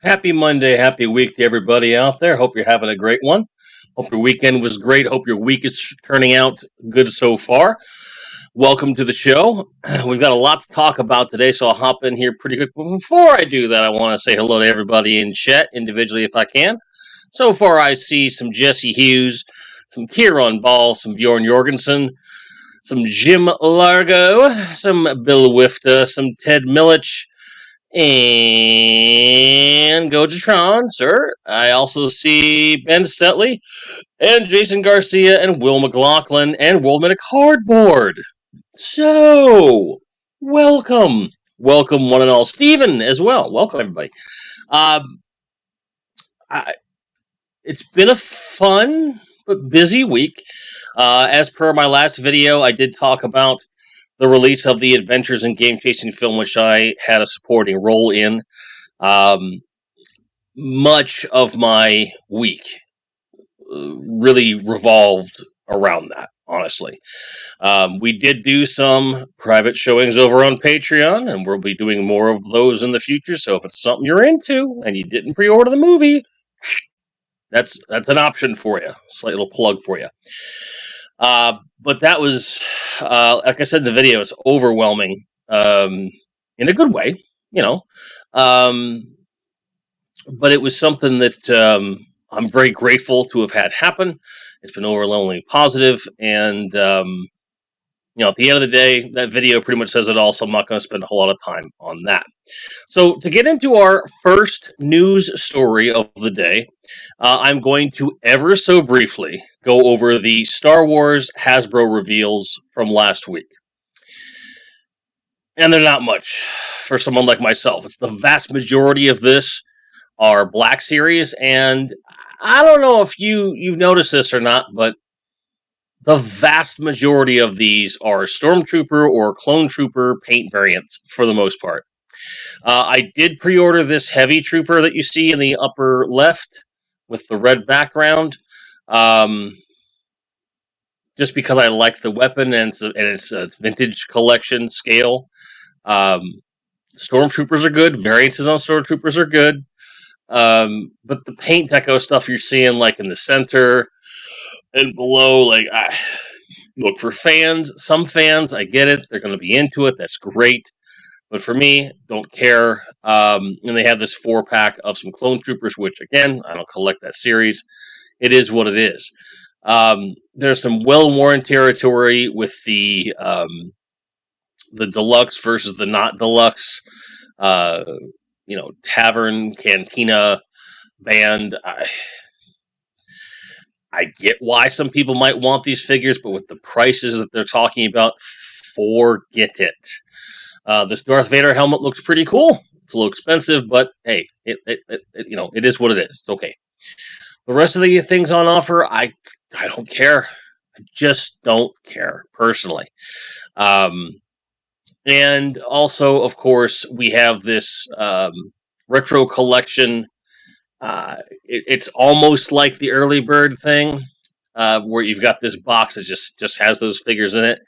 Happy Monday, happy week to everybody out there. Hope you're having a great one. Hope your weekend was great. Hope your week is turning out good so far. Welcome to the show. We've got a lot to talk about today, so I'll hop in here pretty quick. But before I do that, I want to say hello to everybody in chat individually if I can. So far, I see some Jesse Hughes, some Kieran Ball, some Bjorn Jorgensen, some Jim Largo, some Bill Wifta, some Ted Milich, and Gojatron, sir. I also see Ben Stetley and Jason Garcia and Will McLaughlin and Worldman of Cardboard. So, welcome. Welcome, one and all. Steven as well. Welcome, everybody. Um, I, it's been a fun but busy week. As per my last video, I did talk about the release of the Adventures in Game Chasing film, which I had a supporting role in. Much of my week really revolved around that, honestly. We did do some private showings over on Patreon, and we'll be doing more of those in the future, so if it's something you're into and you didn't pre-order the movie, that's an option for you. Slight little plug for you. But that was, like I said in the video, it's overwhelming in a good way, you know. But it was something that I'm very grateful to have had happen. It's been overwhelmingly positive, and at the end of the day, that video pretty much says it all, so I'm not going to spend a whole lot of time on that. So to get into our first news story of the day, I'm going to ever so briefly go over the Star Wars Hasbro reveals from last week. And they're not much for someone like myself. It's the vast majority of this are Black Series, and I don't know if you've noticed this or not, but the vast majority of these are Stormtrooper or Clone Trooper paint variants for the most part. I did pre-order this Heavy Trooper that you see in the upper left with the red background, just because I like the weapon and it's a vintage collection scale. Stormtroopers are good. Variances on Stormtroopers are good. But the paint deco stuff you're seeing, like in the center and below, like, look, for fans, some fans, I get it. They're going to be into it. That's great. But for me, don't care. And they have this 4-pack of some Clone Troopers, which, again, I don't collect that series. It is what it is. There's some well-worn territory with the deluxe versus the not deluxe, tavern, cantina, band. I get why some people might want these figures, but with the prices that they're talking about, forget it. This Darth Vader helmet looks pretty cool. It's a little expensive, but hey, it is what it is. It's okay. The rest of the things on offer, I don't care. I just don't care, personally. And also, of course, we have this retro collection. It's almost like the early bird thing, where you've got this box that just has those figures in it.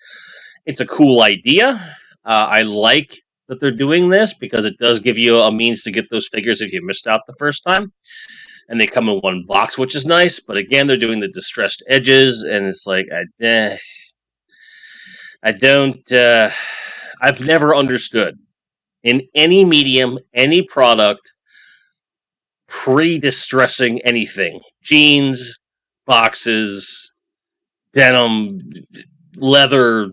It's a cool idea. I like that they're doing this because it does give you a means to get those figures if you missed out the first time. And they come in one box, which is nice. But again, they're doing the distressed edges, and it's like, I've never understood in any medium, any product, pre-distressing anything. Jeans, boxes, denim, leather,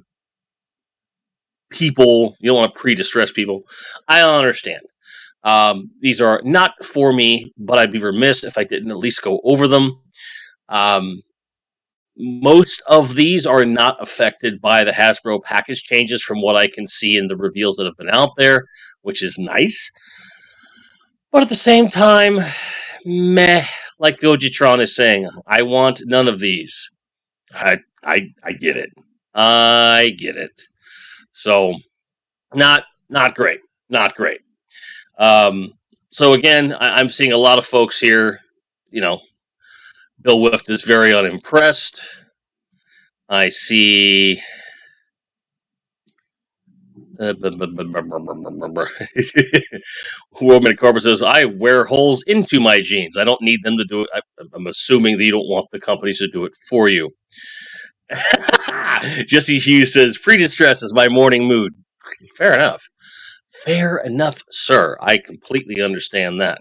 people. You don't want to pre-distress people. I don't understand. These are not for me, but I'd be remiss if I didn't at least go over them. Most of these are not affected by the Hasbro package changes from what I can see in the reveals that have been out there, which is nice. But at the same time, meh, like Gojitron is saying, I want none of these. I get it. I get it. So, not great. Not great. So again, I'm seeing a lot of folks here, Bill Wift is very unimpressed. I see Roman Corbin says, I wear holes into my jeans. I don't need them to do it. I'm assuming that you don't want the companies to do it for you. Jesse Hughes says, free distress is my morning mood. Fair enough. Fair enough, sir. I completely understand that.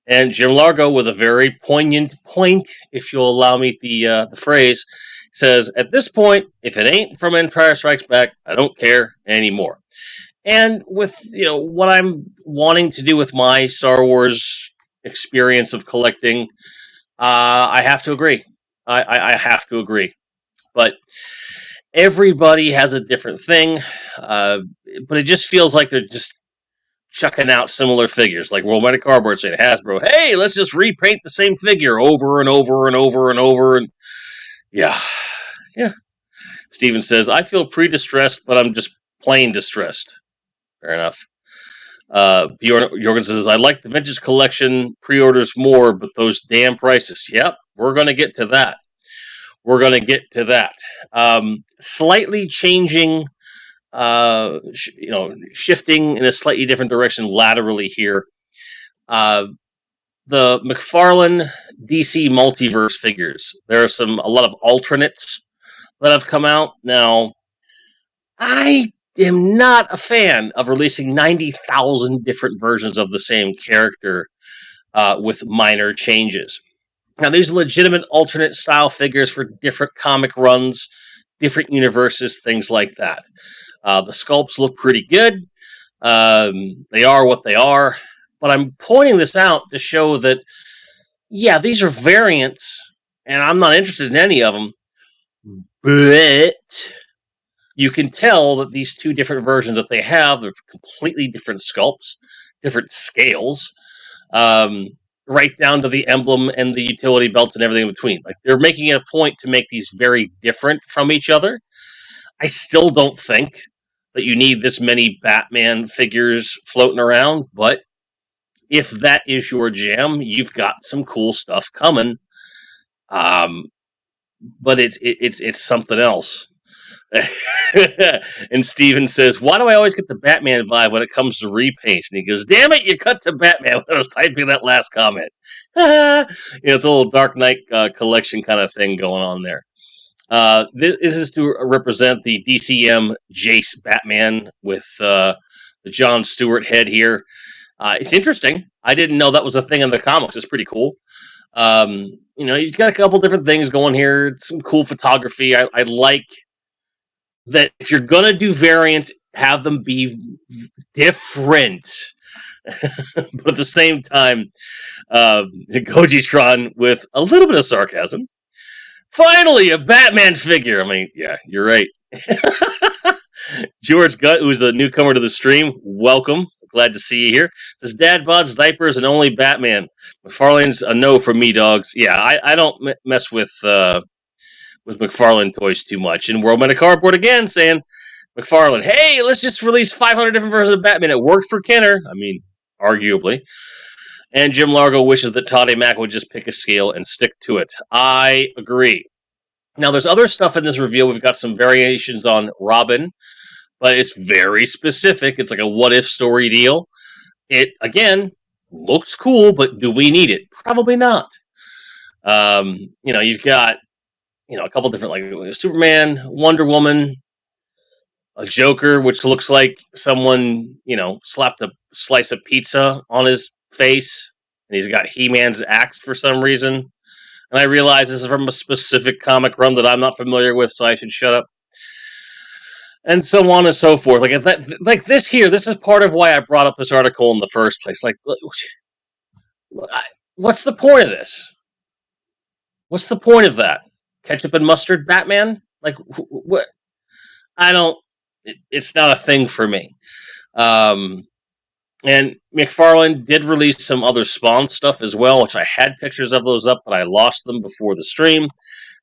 And Jim Largo, with a very poignant point, if you'll allow me the phrase, says, at this point, if it ain't from Empire Strikes Back, I don't care anymore. And with what I'm wanting to do with my Star Wars experience of collecting, I have to agree. I have to agree. But everybody has a different thing. But it just feels like they're just chucking out similar figures, like World Metal Cardboard saying, Hasbro, hey, let's just repaint the same figure over and over and over and over. And yeah. Steven says, I feel pre-distressed, but I'm just plain distressed. Fair enough. Bjorn Jorgen says, I like the vintage collection pre-orders more, but those damn prices. Yep, we're going to get to that. Slightly changing, shifting in a slightly different direction laterally here. The Mcfarland DC Multiverse figures. There are a lot of alternates that have come out. Now, I am not a fan of releasing 90,000 different versions of the same character with minor changes. Now, these are legitimate alternate style figures for different comic runs, different universes, things like that. The sculpts look pretty good. They are what they are. But I'm pointing this out to show that, yeah, these are variants, and I'm not interested in any of them. But you can tell that these two different versions that they have, they're completely different sculpts, different scales, right down to the emblem and the utility belts and everything in between. Like, they're making it a point to make these very different from each other. I still don't think that you need this many Batman figures floating around, but if that is your jam, you've got some cool stuff coming. But it's something else. And Steven says, why do I always get the Batman vibe when it comes to repaints? And he goes, damn it, you cut to Batman when I was typing that last comment. It's a little Dark Knight collection kind of thing going on there. This is to represent the DCM Jace Batman with the John Stewart head here. It's interesting. I didn't know that was a thing in the comics. It's pretty cool. He's got a couple different things going here. It's some cool photography. I like that if you're going to do variants, have them be different. But at the same time, Gojitron with a little bit of sarcasm. Finally, a Batman figure. I mean, yeah, you're right. George Gutt, who's a newcomer to the stream, welcome. Glad to see you here. Says Dad bods, diapers, and only Batman. McFarlane's a no from me, dogs. Yeah, I don't mess with McFarlane toys too much. And World Meta Cardboard again saying, McFarlane, hey, let's just release 500 different versions of Batman. It worked for Kenner. I mean, arguably. And Jim Largo wishes that Toddy Mac would just pick a scale and stick to it. I agree. Now, there's other stuff in this review. We've got some variations on Robin, but it's very specific. It's like a what-if story deal. It, again, looks cool, but do we need it? Probably not. You've got, a couple different, like Superman, Wonder Woman, a Joker, which looks like someone, slapped a slice of pizza on his face, and he's got He-Man's axe for some reason. And I realize this is from a specific comic run that I'm not familiar with, so I should shut up. And so on and so forth. This is part of why I brought up this article in the first place. Like, what's the point of this? What's the point of that? Ketchup and mustard Batman? Like, what? It's not a thing for me. And McFarland did release some other Spawn stuff as well, which I had pictures of those up, but I lost them before the stream.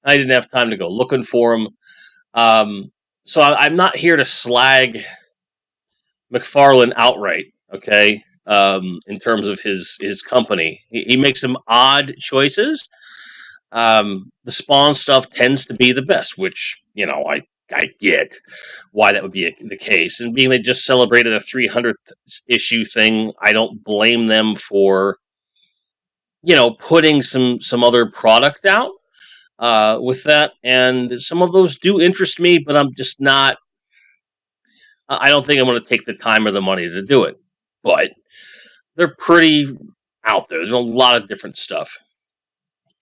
I didn't have time to go looking for them. So I'm not here to slag McFarlane outright, okay, in terms of his company. He makes some odd choices. The Spawn stuff tends to be the best, which, get why that would be the case. And being they just celebrated a 300th issue thing, I don't blame them for, putting some other product out with that. And some of those do interest me, but I'm just not. I don't think I'm going to take the time or the money to do it. But they're pretty out there. There's a lot of different stuff.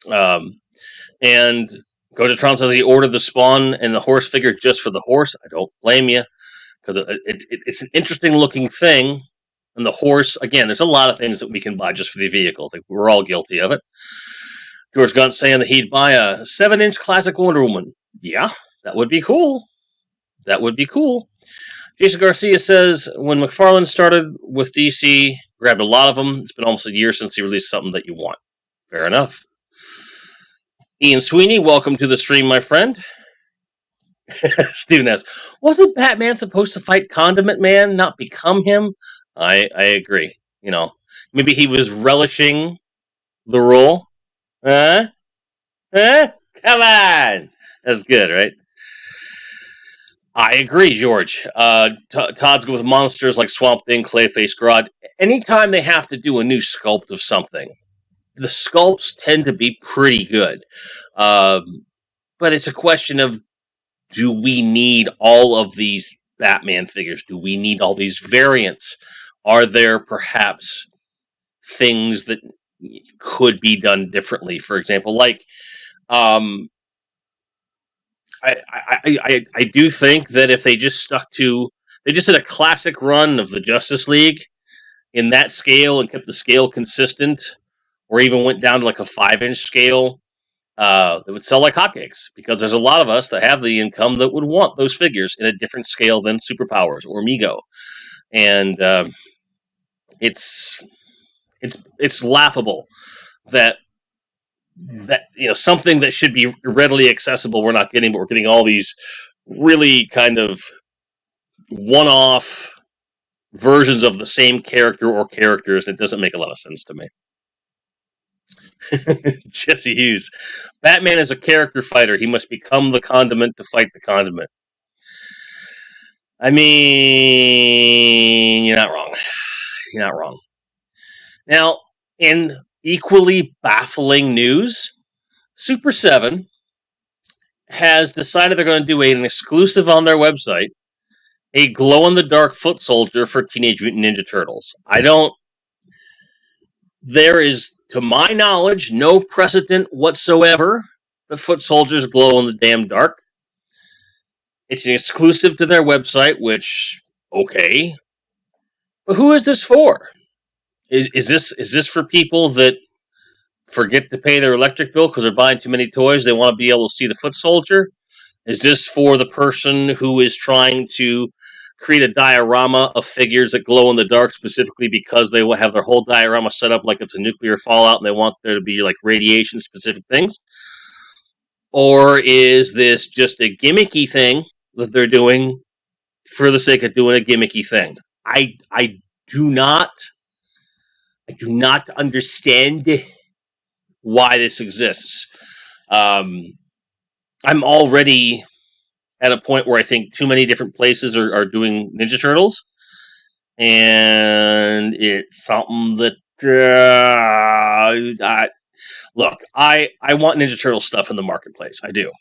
And Gojatron says he ordered the Spawn and the horse figure just for the horse. I don't blame you, because it's an interesting looking thing. And the horse, again, there's a lot of things that we can buy just for the vehicles. Like, we're all guilty of it. George Gunt saying that he'd buy a 7-inch classic Wonder Woman. Yeah, that would be cool. That would be cool. Jason Garcia says, when Mcfarland started with DC, grabbed a lot of them. It's been almost a year since he released something that you want. Fair enough. Ian Sweeney, welcome to the stream, my friend. Steven asks, wasn't Batman supposed to fight Condiment Man, not become him? I agree. Maybe he was relishing the role. Huh? Come on! That's good, right? I agree, George. Todd's good with monsters like Swamp Thing, Clayface, Grodd. Anytime they have to do a new sculpt of something, the sculpts tend to be pretty good. But it's a question of, do we need all of these Batman figures? Do we need all these variants? Are there perhaps things that could be done differently? For example, like, I do think that if they just did a classic run of the Justice League in that scale and kept the scale consistent, or even went down to like a 5-inch scale, it would sell like hotcakes, because there's a lot of us that have the income that would want those figures in a different scale than Superpowers or Mego. And it's laughable that something that should be readily accessible we're not getting, but we're getting all these really kind of one-off versions of the same character or characters, and it doesn't make a lot of sense to me. Jesse Hughes, Batman is a character fighter. He must become the condiment to fight the condiment. I mean, you're not wrong. You're not wrong. Now, in equally baffling news, Super 7 has decided they're going to do an exclusive on their website, a glow-in-the-dark foot soldier for Teenage Mutant Ninja Turtles. There is, to my knowledge, no precedent whatsoever that foot soldiers glow in the damn dark. It's an exclusive to their website, which, okay. But who is this for? Is this for people that forget to pay their electric bill because they're buying too many toys? They want to be able to see the foot soldier? Is this for the person who is trying to create a diorama of figures that glow in the dark specifically because they will have their whole diorama set up like it's a nuclear fallout and they want there to be like radiation specific things? Or is this just a gimmicky thing that they're doing for the sake of doing a gimmicky thing? I do not understand why this exists. I'm already at a point where I think too many different places are doing Ninja Turtles, and it's something that look, I want Ninja Turtle stuff in the marketplace. I do,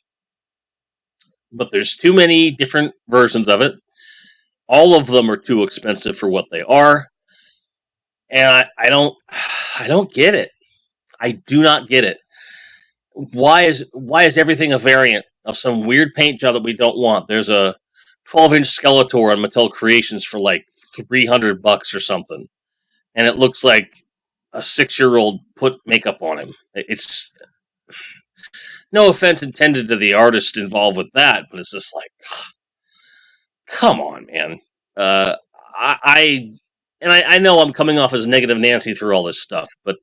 but there's too many different versions of it. All of them are too expensive for what they are, and I don't get it. I do not get it. Why is everything a variant of some weird paint job that we don't want? There's a 12-inch Skeletor on Mattel Creations for like $300 or something, and it looks like a 6-year-old put makeup on him. It's no offense intended to the artist involved with that, but it's just like, come on, man. I know I'm coming off as negative Nancy through all this stuff, but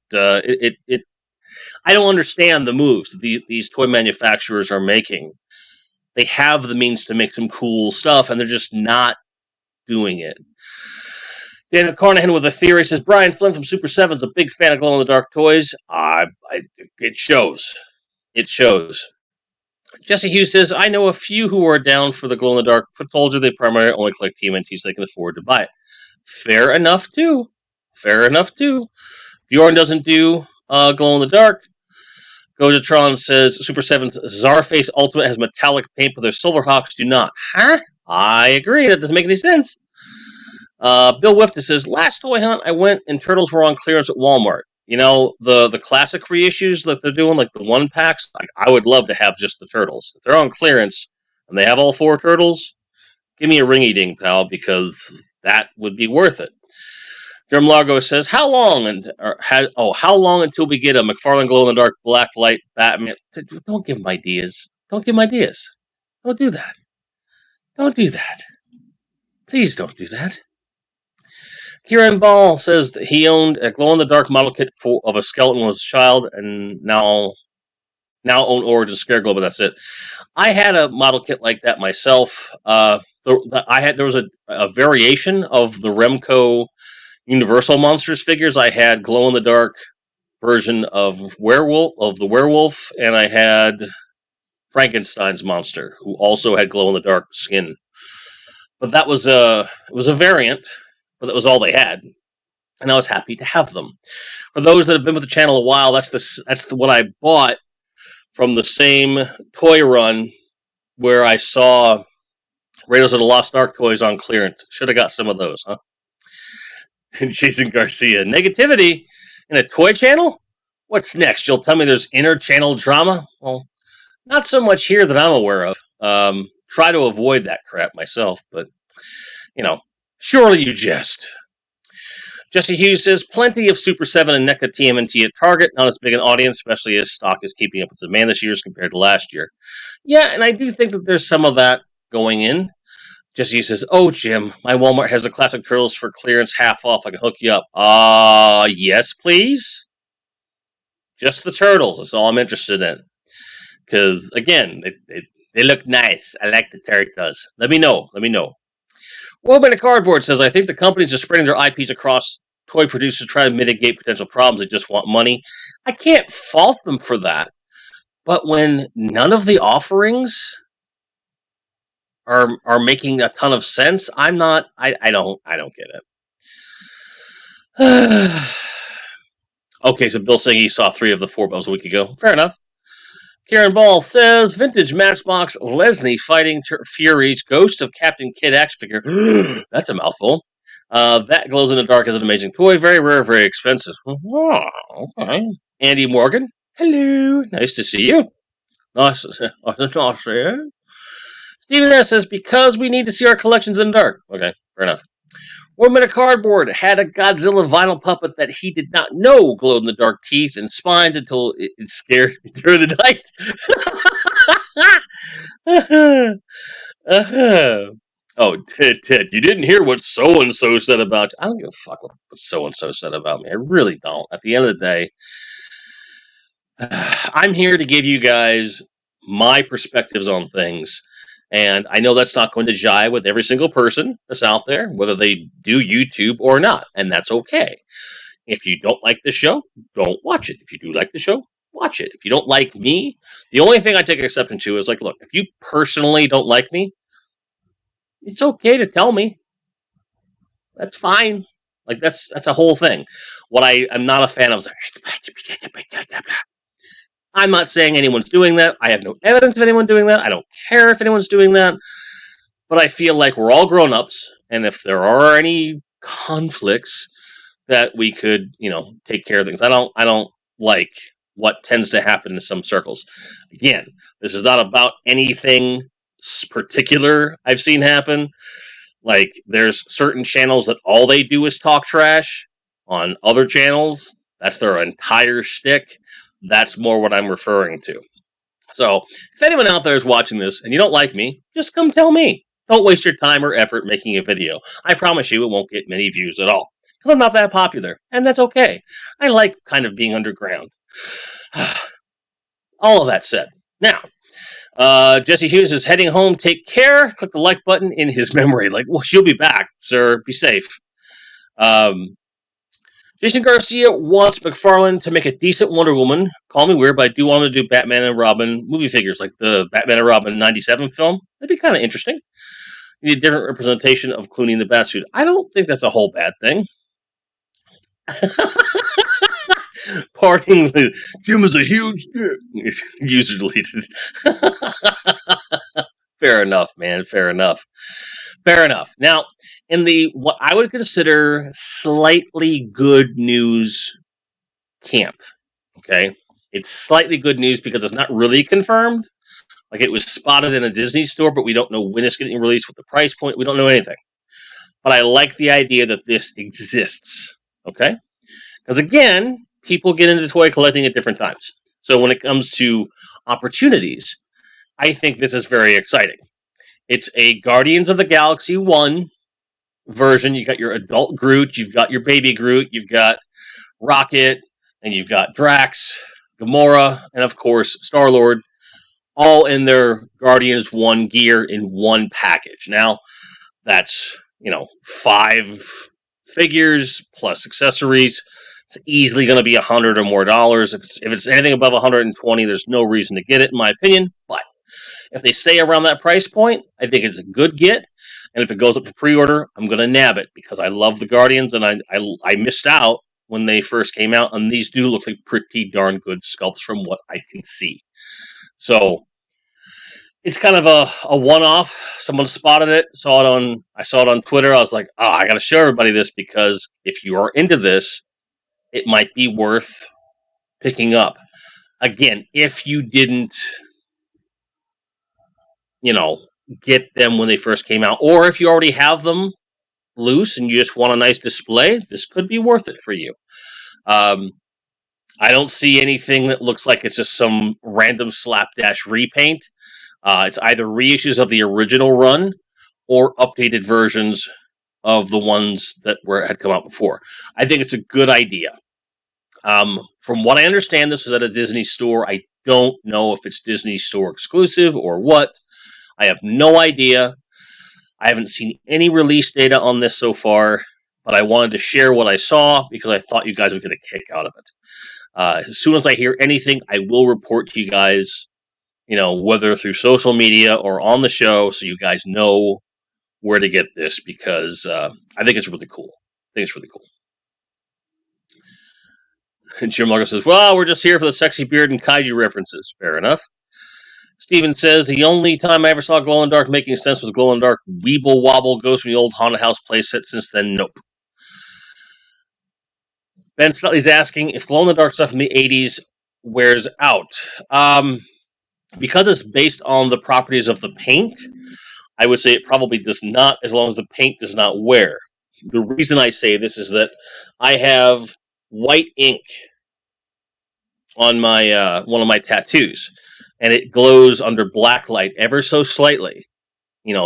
I don't understand the moves that these toy manufacturers are making. They have the means to make some cool stuff, and they're just not doing it. Daniel Carnahan with a theory says, Brian Flynn from Super 7 is a big fan of glow-in-the-dark toys. It shows. It shows. Jesse Hughes says, I know a few who are down for the glow-in-the-dark, but told you they primarily only collect TMNT so they can afford to buy it. Fair enough, too. Bjorn doesn't do glow-in-the-dark. Gojatron says, Super 7's Czarface Ultimate has metallic paint, but their Silverhawks do not. Huh? I agree. That doesn't make any sense. Bill Wifta says, last toy hunt I went and Turtles were on clearance at Walmart. You know, the classic reissues that they're doing, like the one packs, I would love to have just the Turtles. If they're on clearance and they have all 4 Turtles, give me a ringy-ding, pal, because that would be worth it. Derm Largo says, how long until we get a Mcfarland glow-in-the-dark black light Batman? Don't give them ideas. Don't do that. Please don't do that. Kieran Ball says that he owned a glow-in-the-dark model kit of a skeleton when he was a child, and now own Origin Scareglow, but that's it. I had a model kit like that myself. There was a variation of the Remco Universal Monsters figures. I had glow-in-the-dark version of the werewolf, and I had Frankenstein's monster, who also had glow-in-the-dark skin. But that was it was a variant. But that was all they had, and I was happy to have them. For those that have been with the channel a while, that's what I bought from the same toy run where I saw Raiders of the Lost Ark toys on clearance. Should have got some of those, huh? And Jason Garcia, negativity in a toy channel? What's next? You'll tell me there's inter-channel drama? Well, not so much here that I'm aware of. Try to avoid that crap myself, but, surely you jest. Jesse Hughes says, plenty of Super 7 and NECA TMNT at Target, not as big an audience, especially as stock is keeping up with demand this year as compared to last year. Yeah, and I do think that there's some of that going in. Jesse Hughes says, oh, Jim, my Walmart has the classic Turtles for clearance half off. I can hook you up. Yes, please. Just the Turtles. That's all I'm interested in. Because, again, they look nice. I like the Turtles. Let me know. Woman of Cardboard says, I think the companies are spreading their IPs across toy producers to try to mitigate potential problems. They just want money. I can't fault them for that. But when none of the offerings are making a ton of sense, I don't get it. Okay, so Bill's saying he saw 3 of the 4 bows a week ago. Fair enough. Karen Ball says, vintage Matchbox Lesney fighting Fury's Ghost of Captain Kid action figure. That's a mouthful. That glows in the dark as an amazing toy. Very rare, very expensive. Oh, okay. Andy Morgan. Hello. Nice to see you. Nice to see you. Stephen S. says, because we need to see our collections in the dark. Okay, fair enough. Woman of Cardboard had a Godzilla vinyl puppet that he did not know glowed in the dark teeth and spines until it scared me during the night. Oh, Ted, you didn't hear what so-and-so said about you. I don't give a fuck what so-and-so said about me. I really don't. At the end of the day, I'm here to give you guys my perspectives on things. And I know that's not going to jive with every single person that's out there, whether they do YouTube or not. And that's okay. If you don't like the show, don't watch it. If you do like the show, watch it. If you don't like me, the only thing I take exception to is, like, look, if you personally don't like me, it's okay to tell me. That's fine. Like, that's a whole thing. What I'm not a fan of is like, I'm not saying anyone's doing that. I have no evidence of anyone doing that. I don't care if anyone's doing that. But I feel like we're all grown-ups, and if there are any conflicts, that we could, take care of things. I don't like what tends to happen in some circles. Again, this is not about anything particular I've seen happen. Like, there's certain channels that all they do is talk trash. On other channels, that's their entire shtick. That's more what I'm referring to. So, if anyone out there is watching this and you don't like me, just come tell me. Don't waste your time or effort making a video. I promise you it won't get many views at all. Because I'm not that popular. And that's okay. I like kind of being underground. All of that said. Now, Jesse Hughes is heading home. Take care. Click the like button in his memory. Like, well, she'll be back, sir. Be safe. Jason Garcia wants Mcfarland to make a decent Wonder Woman. Call me weird, but I do want to do Batman and Robin movie figures, like the Batman and Robin 97 film. That'd be kind of interesting. You need a different representation of Clooney in the Batsuit. I don't think that's a whole bad thing. Parting with Jim is a huge dick. User deleted. Fair enough, man. Fair enough. Now, in the what I would consider slightly good news camp, okay, it's slightly good news because it's not really confirmed. Like, it was spotted in a Disney store, but we don't know when it's getting released, with the price point. We don't know anything. But I like the idea that this exists, okay? Because, again, people get into toy collecting at different times. So when it comes to opportunities, I think this is very exciting. It's a Guardians of the Galaxy 1 version. You got your adult Groot, you've got your baby Groot, you've got Rocket, and you've got Drax, Gamora, and of course Star-Lord, all in their Guardians 1 gear in one package. Now, that's, 5 figures plus accessories. It's easily going to be $100 or more. If it's anything above $120, there's no reason to get it, in my opinion. But if they stay around that price point, I think it's a good get. And if it goes up for pre-order, I'm going to nab it because I love the Guardians, and I missed out when they first came out, and these do look like pretty darn good sculpts from what I can see. So it's kind of a one-off. Someone spotted it, I saw it on Twitter. I was like, I got to show everybody this, because if you are into this, it might be worth picking up. Again, if you didn't, get them when they first came out, or if you already have them loose and you just want a nice display, this could be worth it for you. I don't see anything that looks like it's just some random slapdash repaint. It's either reissues of the original run or updated versions of the ones that had come out before. I think it's a good idea. From what I understand, this was at a Disney store. I don't know if it's Disney store exclusive or what. I have no idea. I haven't seen any release data on this so far, but I wanted to share what I saw because I thought you guys would get a kick out of it. As soon as I hear anything, I will report to you guys, whether through social media or on the show, so you guys know where to get this, because I think it's really cool. And Jim Largo says, well, we're just here for the sexy beard and kaiju references. Fair enough. Steven says, the only time I ever saw glow-in-dark making sense was glow-in-dark Weeble Wobble Ghost from the old Haunted House playset. Since then, nope. Ben Slutley's asking if glow-in-the-dark stuff from the 80s wears out. Because it's based on the properties of the paint, I would say it probably does not, as long as the paint does not wear. The reason I say this is that I have white ink on my one of my tattoos, and it glows under black light ever so slightly,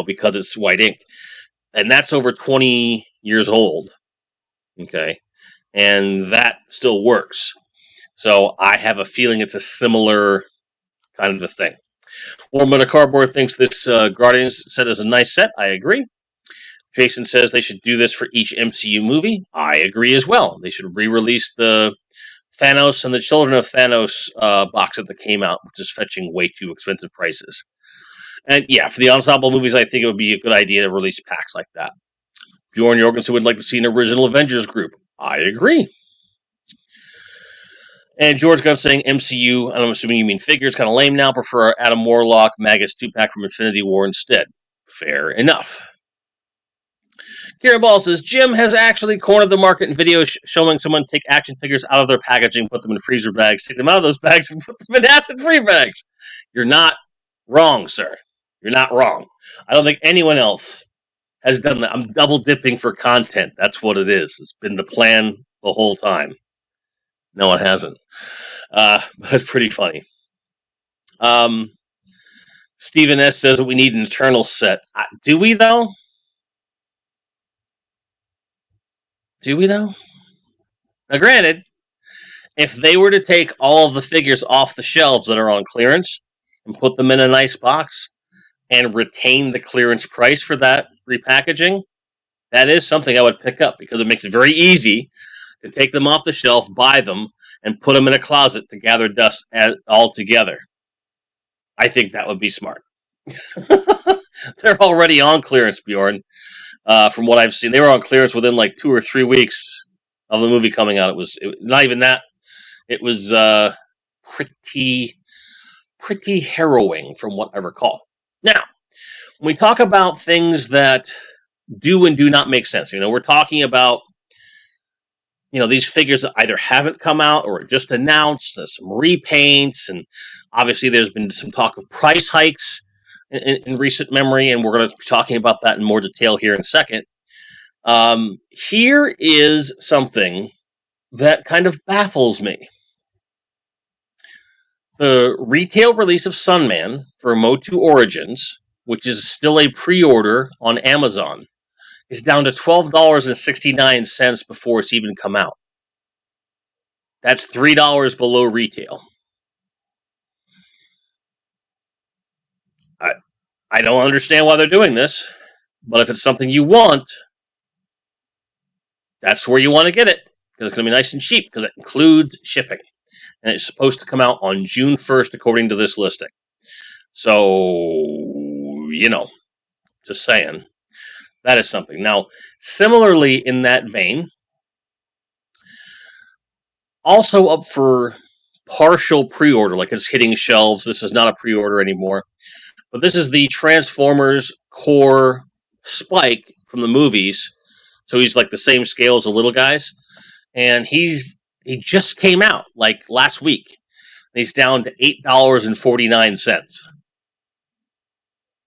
because it's white ink. And that's over 20 years old, okay? And that still works. So I have a feeling it's a similar kind of a thing. Warman of Cardboard thinks this Guardians set is a nice set. I agree. Jason says they should do this for each MCU movie. I agree as well. They should re-release the Thanos and the Children of Thanos box that came out, which is fetching way too expensive prices. And yeah, for the ensemble movies, I think it would be a good idea to release packs like that. Bjorn Jorgensen would like to see an original Avengers group. I agree. And George Gunn saying MCU, and I'm assuming you mean figures, kind of lame now. Prefer Adam Warlock, Magus 2-pack from Infinity War instead. Fair enough. Kieran Ball says, Jim has actually cornered the market in videos showing someone take action figures out of their packaging, put them in freezer bags, take them out of those bags, and put them in acid-free bags. You're not wrong, sir. You're not wrong. I don't think anyone else has done that. I'm double dipping for content. That's what it is. It's been the plan the whole time. No, it hasn't. But it's pretty funny. Stephen S. says that we need an Eternal set. Do we, though? Now, granted, if they were to take all of the figures off the shelves that are on clearance and put them in a nice box and retain the clearance price for that repackaging, that is something I would pick up, because it makes it very easy to take them off the shelf, buy them, and put them in a closet to gather dust all together. I think that would be smart. They're already on clearance, Bjorn. From what I've seen, they were on clearance within like 2 or 3 weeks of the movie coming out. It was not even that. It was pretty harrowing from what I recall. Now, when we talk about things that do and do not make sense, we're talking about, these figures that either haven't come out or are just announced, some repaints, and obviously there's been some talk of price hikes in recent memory, and we're going to be talking about that in more detail here in a second. Here is something that kind of baffles me. The retail release of Sunman for Motu Origins, which is still a pre-order on Amazon, is down to $12.69 before it's even come out. That's $3 below retail. I don't understand why they're doing this, but if it's something you want, that's where you want to get it, because it's going to be nice and cheap, because it includes shipping. And it's supposed to come out on June 1st, according to this listing. So, just saying. That is something. Now, similarly in that vein, also up for partial pre-order, like it's hitting shelves. This is not a pre-order anymore. But this is the Transformers core Spike from the movies. So he's like the same scale as the little guys. And he just came out like last week. He's down to $8.49.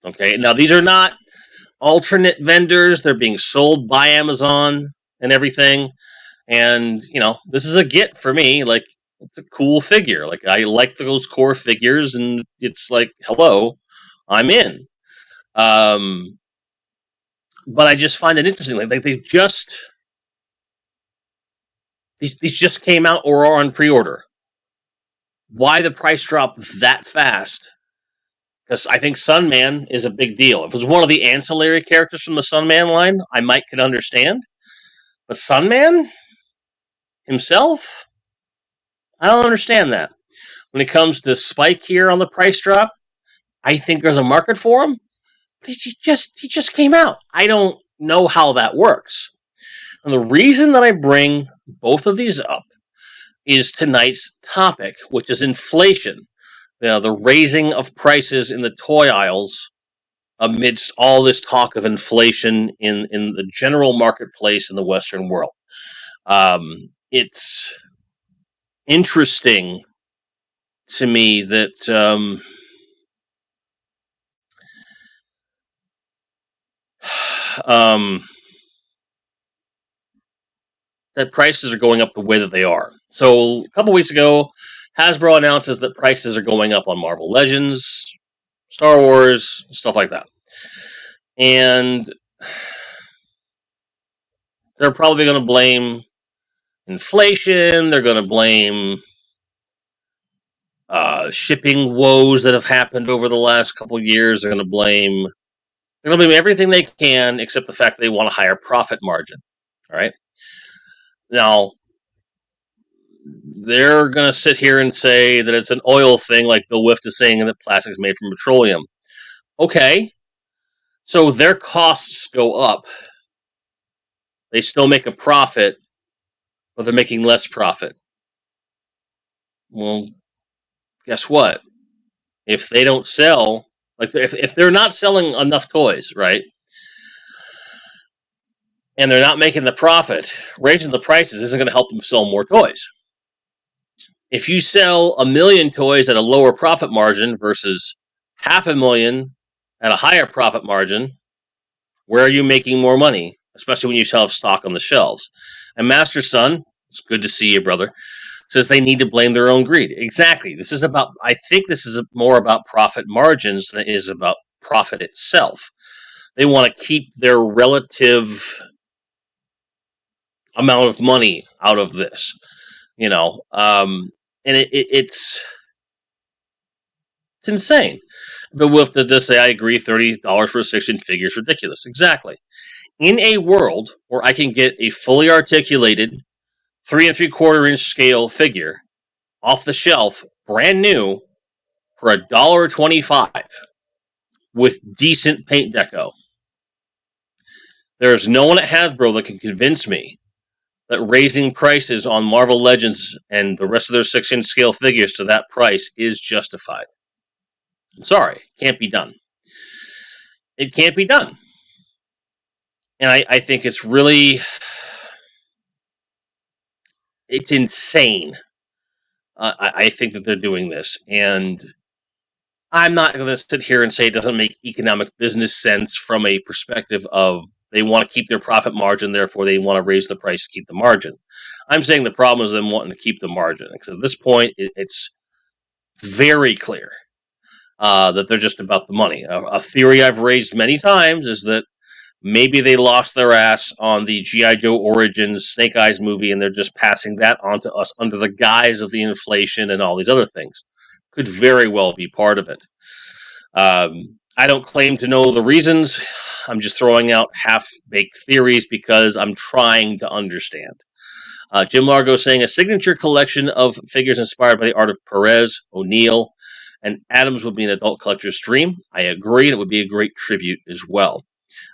Okay, now these are not alternate vendors. They're being sold by Amazon and everything. And, this is a get for me. Like, it's a cool figure. Like, I like those core figures, and it's like, hello, I'm in. But I just find it interesting. Like these just came out or are on pre-order. Why the price drop that fast? Because I think Sunman is a big deal. If it was one of the ancillary characters from the Sunman line, I might could understand. But Sunman himself, I don't understand that. When it comes to Spike here on the price drop, I think there's a market for him. But he just came out. I don't know how that works. And the reason that I bring both of these up is tonight's topic, which is inflation. The raising of prices in the toy aisles amidst all this talk of inflation in the general marketplace in the Western world. It's interesting to me that that prices are going up the way that they are. So a couple weeks ago, Hasbro announces that prices are going up on Marvel Legends, Star Wars, stuff like that. And they're probably going to blame inflation. They're going to blame shipping woes that have happened over the last couple of years. They're going to blame everything they can except the fact that they want a higher profit margin. All right. Now, they're going to sit here and say that it's an oil thing, like Bill Wift is saying that plastic is made from petroleum. Okay. So their costs go up. They still make a profit, but they're making less profit. Well, guess what? If they don't sell, like if they're not selling enough toys, right? And they're not making the profit, raising the prices isn't going to help them sell more toys. If you sell 1 million toys at a lower profit margin versus 500,000 at a higher profit margin, where are you making more money? Especially when you have stock on the shelves. And Master Son, it's good to see you, brother, says they need to blame their own greed. Exactly. I think this is more about profit margins than it is about profit itself. They want to keep their relative amount of money out of this, and it's insane. But we'll have to just say, I agree, $30 for a 6-inch figure is ridiculous. Exactly. In a world where I can get a fully articulated 3 3/4 inch scale figure off the shelf, brand new, for $1.25 with decent paint deco. There's no one at Hasbro that can convince me that raising prices on Marvel Legends and the rest of their 6-inch scale figures to that price is justified. I'm sorry, it can't be done. It can't be done. And I think it's really... It's insane. I think that they're doing this. And I'm not going to sit here and say it doesn't make economic business sense from a perspective of they want to keep their profit margin, therefore they want to raise the price to keep the margin. I'm saying the problem is them wanting to keep the margin. Because at this point, it's very clear that they're just about the money. A theory I've raised many times is that maybe they lost their ass on the G.I. Joe Origins Snake Eyes movie, and they're just passing that on to us under the guise of the inflation and all these other things. Could very well be part of it. I don't claim to know the reasons. I'm just throwing out half-baked theories because I'm trying to understand. Jim Largo saying a signature collection of figures inspired by the art of Perez, O'Neill, and Adams would be an adult collector's dream. I agree, and it would be a great tribute as well.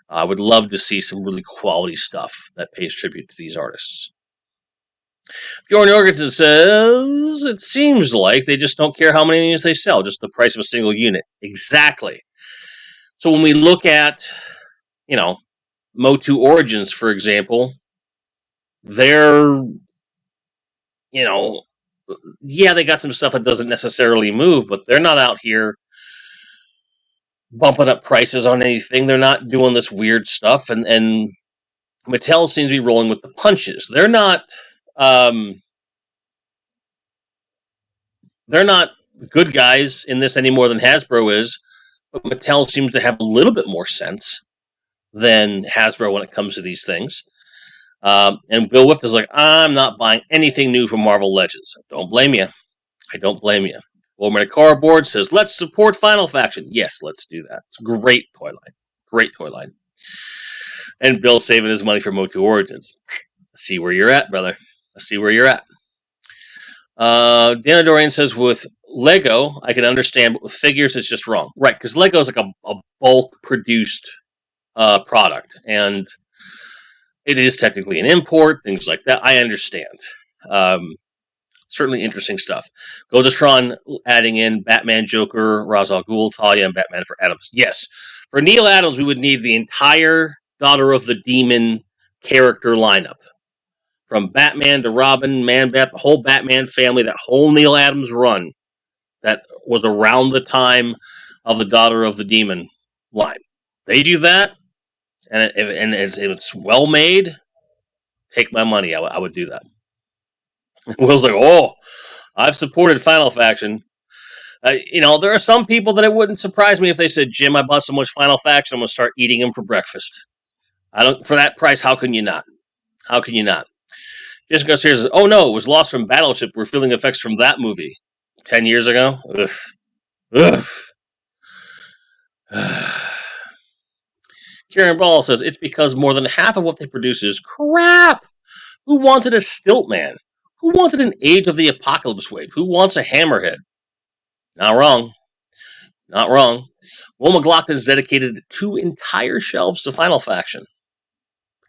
I would love to see some really quality stuff that pays tribute to these artists. Bjorn Jorgensen says, it seems like they just don't care how many units they sell, just the price of a single unit. Exactly. So when we look at, Motu Origins, for example, they're, they got some stuff that doesn't necessarily move, but they're not out here bumping up prices on anything. They're not doing this weird stuff, and Mattel seems to be rolling with the punches. They're not good guys in this any more than Hasbro is, but Mattel seems to have a little bit more sense than Hasbro when it comes to these things. And Bill Whift is like, I'm not buying anything new from Marvel Legends. Don't blame you. I don't blame you. Wilmer Cardboard says, let's support Final Faction. Yes, let's do that. It's a great toy line. Great toy line. And Bill's saving his money for Motu Origins. I see where you're at, brother. I see where you're at. Dana Dorian says, with Lego, I can understand, but with figures, it's just wrong. Right, because Lego is like a bulk-produced product, and it is technically an import, things like that. I understand. Certainly interesting stuff. Goldestron adding in Batman, Joker, Ra's al Ghul, Talia, and Batman for Adams. Yes. For Neil Adams, we would need the entire Daughter of the Demon character lineup. From Batman to Robin, Man-Bat, the whole Batman family, that whole Neil Adams run that was around the time of the Daughter of the Demon line. They do that, and if it's well made, take my money. I would do that. Will's like, oh, I've supported Final Faction. There are some people that it wouldn't surprise me if they said, Jim, I bought so much Final Faction, I'm going to start eating them for breakfast. For that price, how can you not? How can you not? Jessica Garcia says, oh no, it was Lost from Battleship. We're feeling effects from that movie 10 years ago. Ugh. Karen Ball says, it's because more than half of what they produce is crap. Who wanted a Stiltman? Who wanted an Age of the Apocalypse wave? Who wants a Hammerhead? Not wrong. Not wrong. Will McLaughlin has dedicated 2 entire shelves to Final Faction.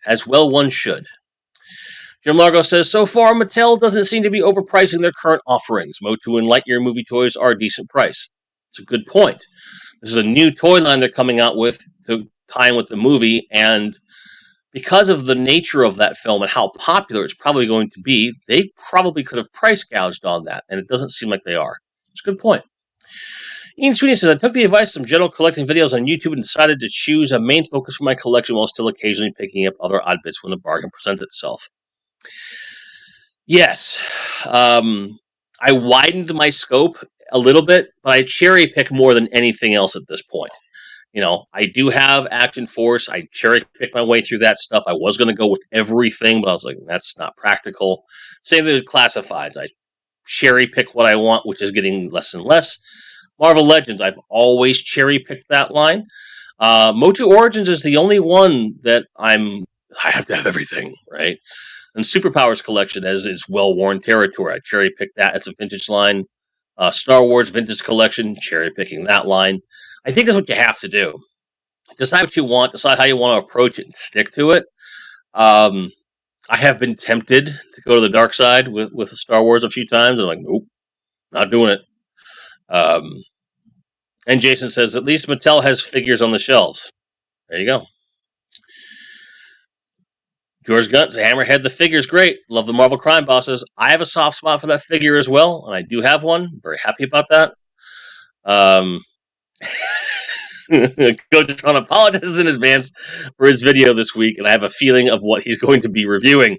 As well one should. Jim Largo says, so far, Mattel doesn't seem to be overpricing their current offerings. Motu and Lightyear movie toys are a decent price. It's a good point. This is a new toy line they're coming out with to tie in with the movie, and because of the nature of that film and how popular it's probably going to be, they probably could have price gouged on that, and it doesn't seem like they are. It's a good point. Ian Sweeney says, I took the advice of some general collecting videos on YouTube and decided to choose a main focus for my collection while still occasionally picking up other odd bits when the bargain presents itself. Yes. I widened my scope a little bit, but I cherry pick more than anything else at this point. I do have Action Force. I cherry pick my way through that stuff. I was going to go with everything, but I was like, that's not practical. Same thing with Classifieds. I cherry pick what I want, which is getting less and less. Marvel Legends, I've always cherry picked that line. Motu Origins is the only one that I have to have everything, right? And Superpowers collection has its well-worn territory. I cherry-picked that as a vintage line. Star Wars vintage collection, cherry-picking that line. I think that's what you have to do. Decide what you want, decide how you want to approach it, and stick to it. I have been tempted to go to the dark side with Star Wars a few times. I'm like, nope, not doing it. And Jason says, at least Mattel has figures on the shelves. There you go. George Guntz, Hammerhead, the figure's great. Love the Marvel Crime Bosses. I have a soft spot for that figure as well, and I do have one. Very happy about that. Coach Tron apologizes in advance for his video this week, and I have a feeling of what he's going to be reviewing.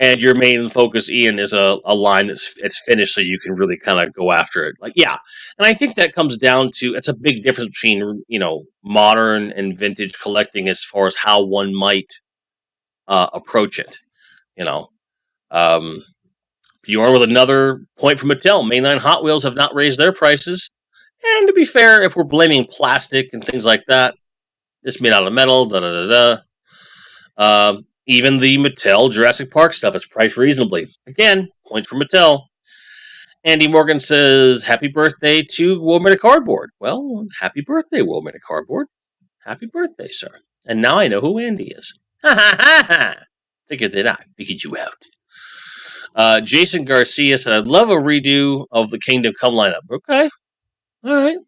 And your main focus, Ian, is a line it's finished, so you can really kind of go after it. Like, yeah, and I think that comes down to it's a big difference between modern and vintage collecting as far as how one might approach it. Bjorn with another point from Mattel. Mainline Hot Wheels have not raised their prices, and to be fair, if we're blaming plastic and things like that, it's made out of metal. Even the Mattel Jurassic Park stuff is priced reasonably. Again, points for Mattel. Andy Morgan says, happy birthday to World Made of Cardboard. Well, happy birthday, World Made of Cardboard. Happy birthday, sir. And now I know who Andy is. Ha ha ha ha. Figured that I figured you out. Jason Garcia said, I'd love a redo of the Kingdom Come lineup. Okay. All right.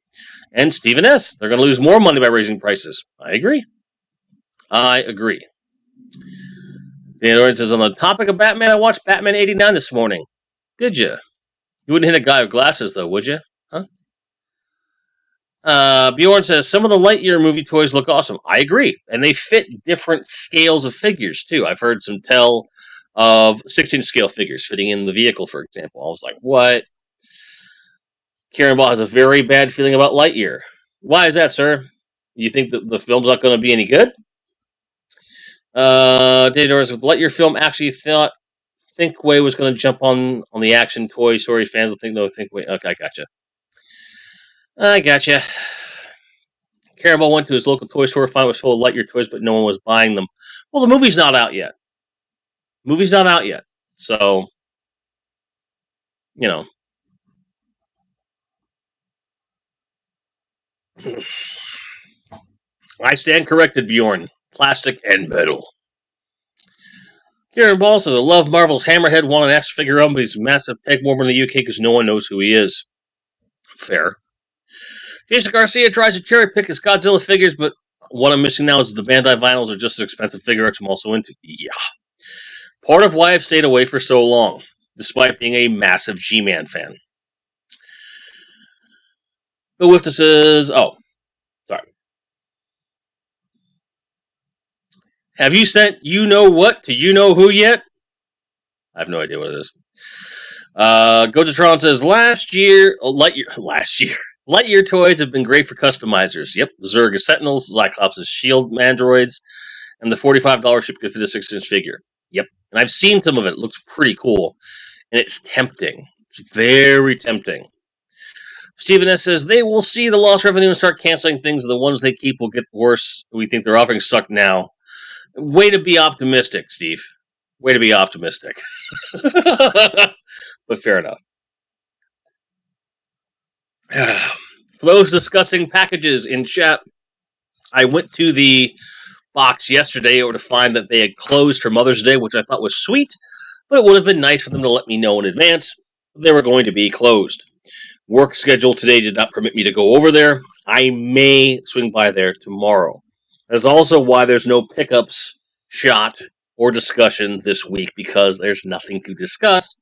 And Stephen S. They're going to lose more money by raising prices. I agree. Dan Oren says, on the topic of Batman, I watched Batman 89 this morning. Did you? You wouldn't hit a guy with glasses, though, would you? Huh? Bjorn says, some of the Lightyear movie toys look awesome. I agree. And they fit different scales of figures, too. I've heard some tell of 16 scale figures fitting in the vehicle, for example. I was like, what? Karen Ball has a very bad feeling about Lightyear. Why is that, sir? You think that the film's not going to be any good? Dave Norris with Lightyear film actually thought Thinkway was going to jump on the action Toy Story fans will think no Thinkway. Okay, I gotcha. Carabao went to his local toy store, found it was full of Lightyear toys, but no one was buying them. Well, the movie's not out yet. So, I stand corrected, Bjorn. Plastic and metal. Kieran Ball says, I love Marvel's Hammerhead, want an action figure on, but he's a massive peg warmer in the UK because no one knows who he is. Fair. Jason Garcia tries to cherry pick his Godzilla figures, but what I'm missing now is the Bandai vinyls are just as expensive figure arts I'm also into. Yeah. Part of why I've stayed away for so long, despite being a massive G-Man fan. Bill Wifta says, sorry. Have you sent you-know-what to you-know-who yet? I have no idea what it is. Gojatron says, Lightyear toys have been great for customizers. Yep, Zerg Sentinels, Cyclops' shield androids, and the $45 ship could fit a 6-inch figure. Yep, and I've seen some of it. It looks pretty cool, and it's tempting. It's very tempting. Stephen S. says, they will see the lost revenue and start canceling things. The ones they keep will get worse. We think their offerings suck now. Way to be optimistic, Steve. Way to be optimistic. But fair enough. For those discussing packages in chat, I went to the box yesterday to find that they had closed for Mother's Day, which I thought was sweet, but it would have been nice for them to let me know in advance they were going to be closed. Work schedule today did not permit me to go over there. I may swing by there tomorrow. That's also why there's no pickups, shot, or discussion this week, because there's nothing to discuss,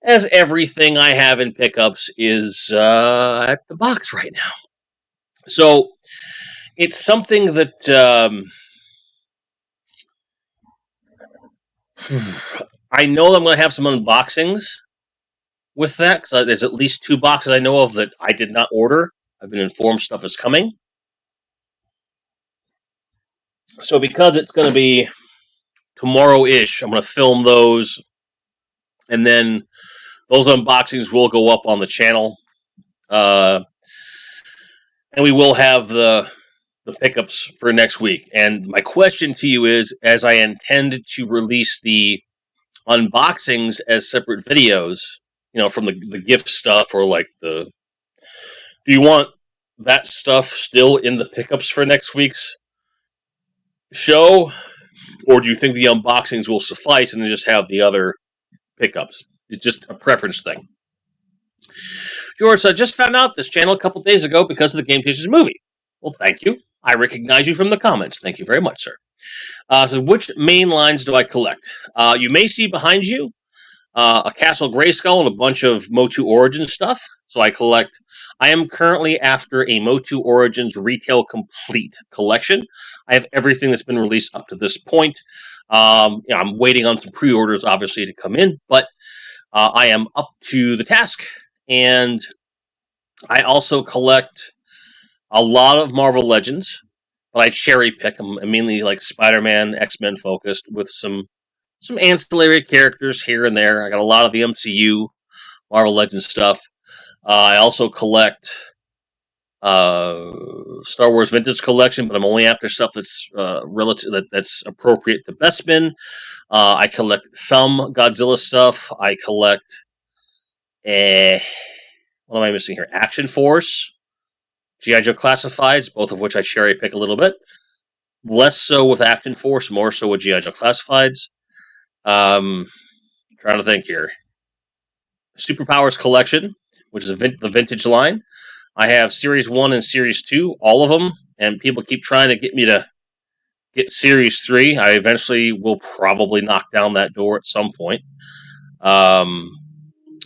as everything I have in pickups is at the box right now. So, it's something that I know I'm going to have some unboxings with that, because there's at least 2 boxes I know of that I did not order. I've been informed stuff is coming. So because it's going to be tomorrow-ish, I'm going to film those, and then those unboxings will go up on the channel. And we will have the pickups for next week. And my question to you is, as I intend to release the unboxings as separate videos, from the gift stuff or like do you want that stuff still in the pickups for next week's show? Or do you think the unboxings will suffice and then just have the other pickups? It's just a preference thing. George, I just found out this channel a couple days ago because of the Game Chasers movie. Well, thank you. I recognize you from the comments. Thank you very much, sir. So which main lines do I collect? You may see behind you a Castle Grayskull and a bunch of Motu Origins stuff. So I am currently after a Motu Origins Retail Complete collection. I have everything that's been released up to this point. I'm waiting on some pre-orders, obviously, to come in, but I am up to the task. And I also collect a lot of Marvel Legends, but I cherry pick them. I'm mainly like Spiderman, X-Men focused, with some ancillary characters here and there. I got a lot of the MCU Marvel Legends stuff. I also collect Star Wars Vintage Collection, but I'm only after stuff that's that's appropriate to Bespin. I collect some Godzilla stuff. I collect what am I missing here? Action Force, G.I. Joe Classifieds, both of which I cherry pick a little bit. Less so with Action Force, more so with G.I. Joe Classifieds. Trying to think here. Superpowers Collection, which is the vintage line. I have Series 1 and Series 2, all of them, and people keep trying to get me to get Series 3. I eventually will probably knock down that door at some point.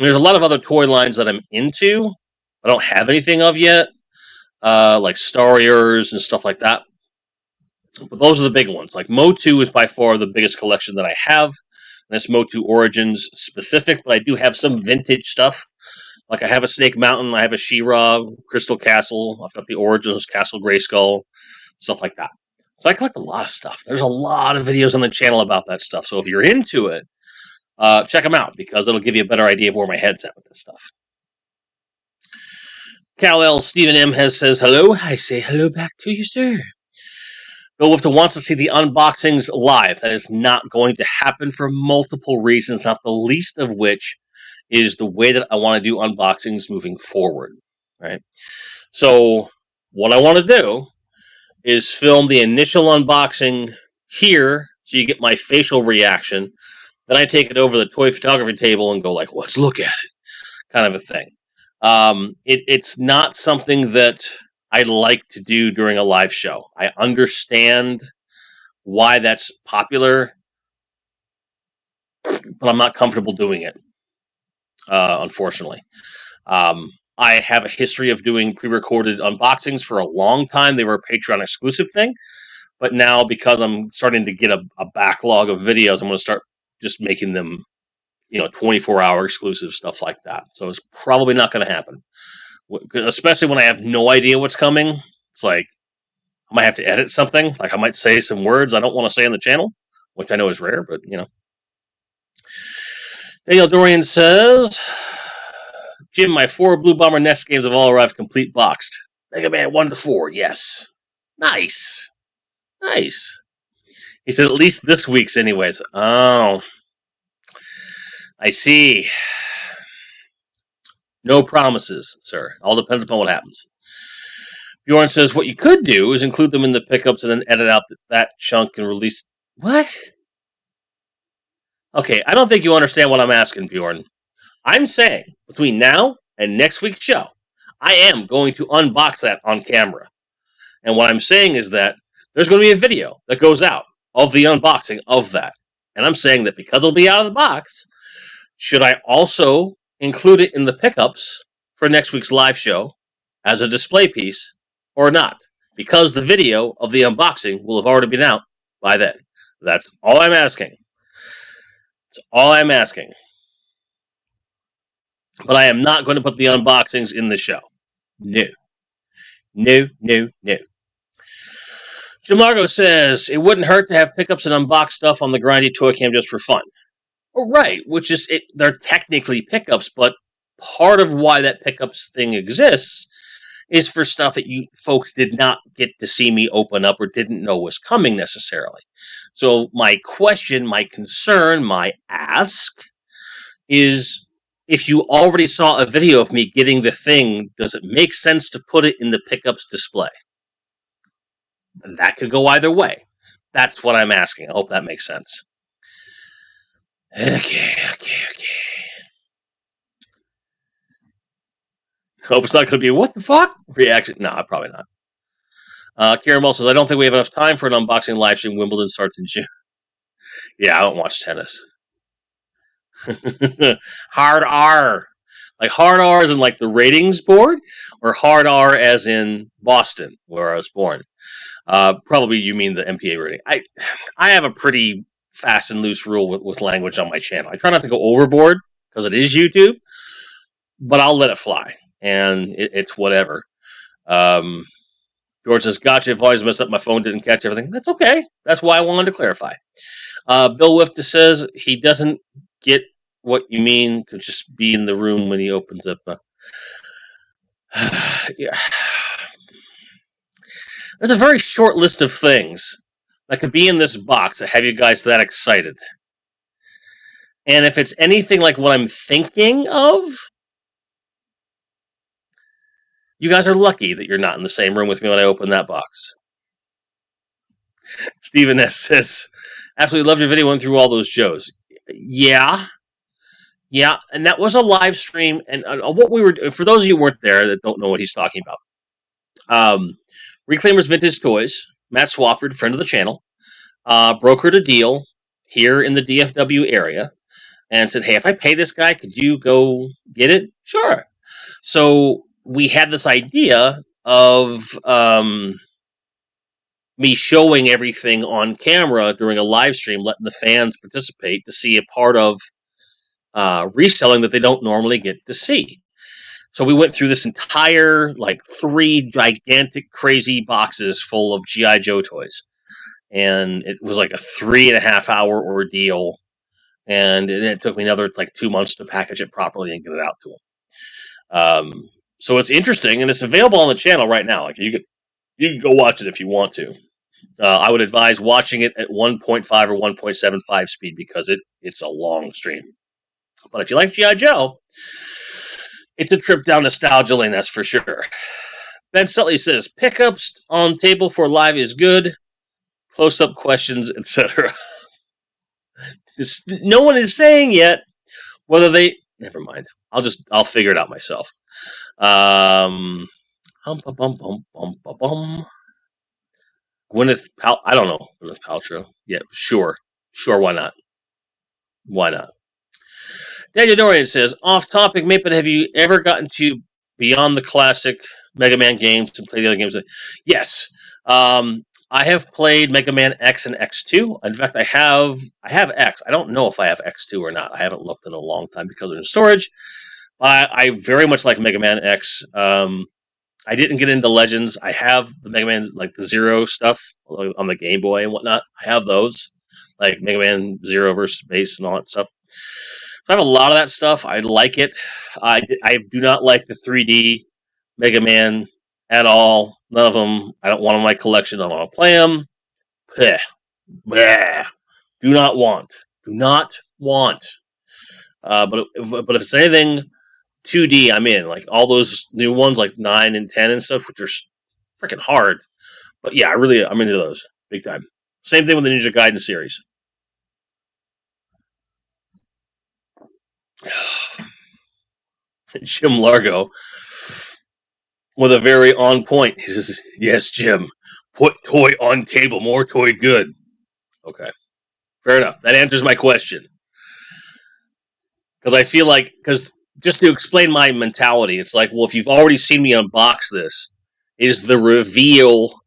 There's a lot of other toy lines that I'm into. I don't have anything of yet, like Starriers and stuff like that. But those are the big ones. Like Motu is by far the biggest collection that I have. And it's Motu Origins specific, but I do have some vintage stuff. Like I have a Snake Mountain, I have a She-Ra, Crystal Castle, I've got the Origins, Castle Grayskull, stuff like that. So I collect a lot of stuff. There's a lot of videos on the channel about that stuff. So if you're into it, check them out, because it'll give you a better idea of where my head's at with this stuff. Kal-El Stephen M. says hello. I say hello back to you, sir. Bill Wifton wants to see the unboxings live. That is not going to happen for multiple reasons, not the least of which is the way that I want to do unboxings moving forward. Right? So what I want to do is film the initial unboxing here so you get my facial reaction. Then I take it over the toy photography table and go like, let's look at it, kind of a thing. It's not something that I like to do during a live show. I understand why that's popular, but I'm not comfortable doing it, unfortunately. I have a history of doing pre-recorded unboxings for a long time. They were a Patreon exclusive thing, but now because I'm starting to get a backlog of videos, I'm going to start just making them, 24-hour exclusive stuff like that. So it's probably not going to happen. Especially when I have no idea what's coming. It's like, I might have to edit something. Like I might say some words I don't want to say on the channel, which I know is rare, but, Daniel Dorian says, Jim, my 4 Blue Bomber Next games have all arrived complete boxed. Mega Man 1 to 4, yes. Nice. He said at least this week's anyways. Oh. I see. No promises, sir. All depends upon what happens. Bjorn says, what you could do is include them in the pickups and then edit out that chunk and release... What? Okay, I don't think you understand what I'm asking, Bjorn. I'm saying, between now and next week's show, I am going to unbox that on camera. And what I'm saying is that there's going to be a video that goes out of the unboxing of that. And I'm saying that because it'll be out of the box, should I also include it in the pickups for next week's live show as a display piece or not? Because the video of the unboxing will have already been out by then. That's all I'm asking. That's all I'm asking. But I am not going to put the unboxings in the show. No. Jim Largo says, it wouldn't hurt to have pickups and unbox stuff on the Grindy Toy Cam just for fun. Oh, right, which is, they're technically pickups, but part of why that pickups thing exists is for stuff that you folks did not get to see me open up or didn't know was coming necessarily. So my question, my concern, my ask is, if you already saw a video of me getting the thing, does it make sense to put it in the pickups display? That could go either way. That's what I'm asking. I hope that makes sense. Okay. Hope it's not going to be a what the fuck reaction. No, probably not. Kieran Mull says, I don't think we have enough time for an unboxing live stream. Wimbledon starts in June. Yeah, I don't watch tennis. Hard R. Like hard R as in like the ratings board, or hard R as in Boston, where I was born. Probably you mean the MPA rating. I have a pretty fast and loose rule with language on my channel. I try not to go overboard because it is YouTube, but I'll let it fly. And it's whatever. George says, gotcha, I've always messed up. My phone didn't catch everything. That's okay. That's why I wanted to clarify. Bill Wifta says he doesn't get what you mean. Could just be in the room when he opens up. Yeah. There's a very short list of things that could be in this box that have you guys that excited. And if it's anything like what I'm thinking of, you guys are lucky that you're not in the same room with me when I open that box. Stephen S. says, absolutely loved your video, went through all those Joes. Yeah, and that was a live stream, and what we were, for those of you who weren't there that don't know what he's talking about, Reclaimers Vintage Toys, Matt Swafford, friend of the channel, brokered a deal here in the DFW area, and said, hey, if I pay this guy, could you go get it? Sure. So we had this idea of me showing everything on camera during a live stream, letting the fans participate to see a part of reselling that they don't normally get to see. So we went through this entire, 3 gigantic, crazy boxes full of G.I. Joe toys. And it was like a 3.5-hour ordeal. And it took me another, 2 months to package it properly and get it out to them. So it's interesting, and it's available on the channel right now. You can go watch it if you want to. I would advise watching it at 1.5 or 1.75 speed because it's a long stream. But if you like G.I. Joe, it's a trip down nostalgia lane, that's for sure. Ben Sutley says, pickups on table for live is good. Close-up questions, etc. No one is saying yet whether they... Never mind. I'll figure it out myself. Gwyneth I don't know. Gwyneth Paltrow. Yeah, sure. Why not? Daniel Dorian says, off topic, mate, but have you ever gotten to beyond the classic Mega Man games and play the other games? Yes. I have played Mega Man X and X2. In fact, I have X. I don't know if I have X2 or not. I haven't looked in a long time because of the storage. I very much like Mega Man X. I didn't get into Legends. I have the Mega Man, the Zero stuff on the Game Boy and whatnot. I have those, like Mega Man Zero versus Base and all that stuff. So I have a lot of that stuff. I like it. I do not like the 3D Mega Man at all. None of them. I don't want them in my collection. I don't want to play them. Bleh. Do not want. But if it's anything 2D, I'm in. All those new ones, 9 and 10 and stuff, which are freaking hard. But yeah, I'm into those big time. Same thing with the Ninja Gaiden series. Jim Largo with a very on point. He says, yes, Jim, put toy on table, more toy good. Okay, fair enough. That answers my question. Because I feel because just to explain my mentality, it's well, if you've already seen me unbox this, is the reveal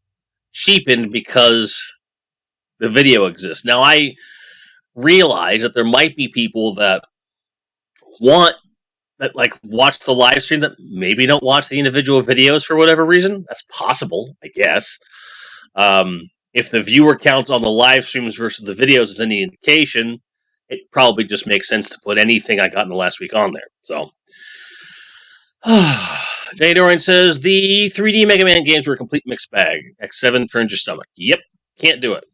cheapened because the video exists? Now, I realize that there might be people that watch the live stream that maybe don't watch the individual videos for whatever reason. That's possible, I guess. If the viewer counts on the live streams versus the videos is any indication, it probably just makes sense to put anything I got in the last week on there. So, Jay Dorian says, the 3D Mega Man games were a complete mixed bag. X7 turns your stomach. Yep, can't do it.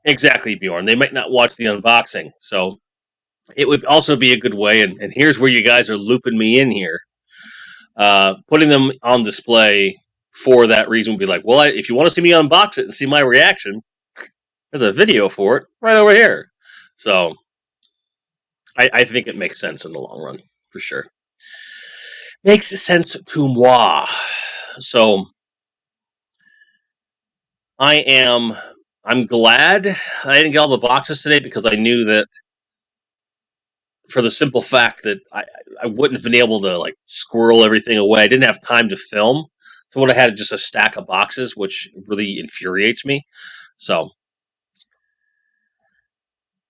Exactly, Bjorn. They might not watch the unboxing, so it would also be a good way, and here's where you guys are looping me in here. Putting them on display for that reason would be like, well, if you want to see me unbox it and see my reaction, there's a video for it right over here. So I think it makes sense in the long run, for sure. Makes sense to moi. So I'm glad I didn't get all the boxes today, because I knew that, for the simple fact that I wouldn't have been able to like squirrel everything away. I didn't have time to film, so what I had just a stack of boxes, which really infuriates me. So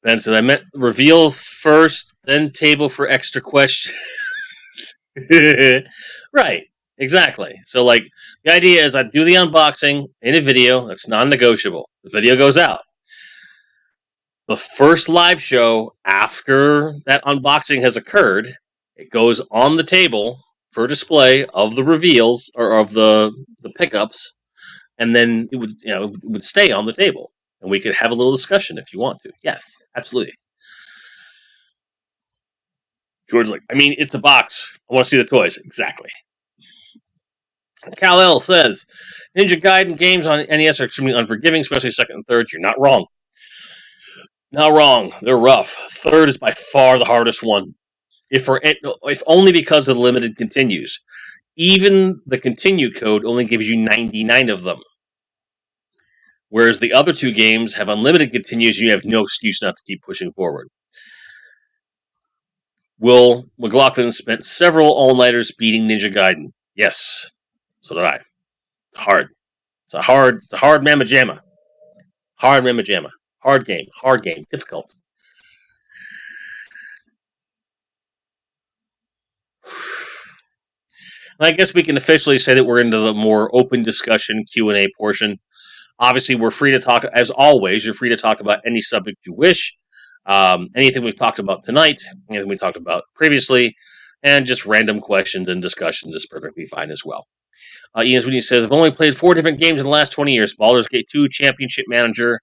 Ben said, I meant reveal first, then table for extra questions. Right, exactly. So like the idea is I do the unboxing in a video. That's non-negotiable. The video goes out. The first live show after that unboxing has occurred, it goes on the table for display of the reveals or of the pickups, and then it would stay on the table, and we could have a little discussion if you want to. Yes, absolutely. George's like, I mean, it's a box. I want to see the toys. Exactly. Kal-El says, Ninja Gaiden games on NES are extremely unforgiving, especially second and third. You're not wrong. Not wrong. They're rough. Third is by far the hardest one. If only because of the limited continues. Even the continue code only gives you 99 of them. Whereas the other two games have unlimited continues, and you have no excuse not to keep pushing forward. Will McLaughlin spent several all-nighters beating Ninja Gaiden. Yes. So did I. It's hard. It's a hard mamma jamma. Hard mamma jamma. Hard game, difficult. And I guess we can officially say that we're into the more open discussion Q&A portion. Obviously, we're free to talk, as always, you're free to talk about any subject you wish. Anything we've talked about tonight, anything we talked about previously, and just random questions and discussions is perfectly fine as well. Ian Sweeney says, I've only played 4 different games in the last 20 years. Baldur's Gate 2, Championship Manager,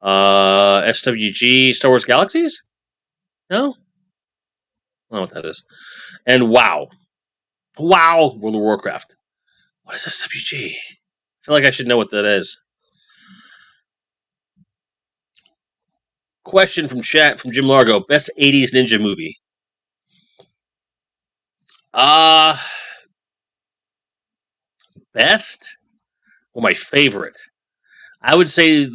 SWG, Star Wars Galaxies? No? I don't know what that is. And WoW, World of Warcraft. What is SWG? I feel like I should know what that is. Question from chat from Jim Largo. Best 80s ninja movie? Best? Well, my favorite. I would say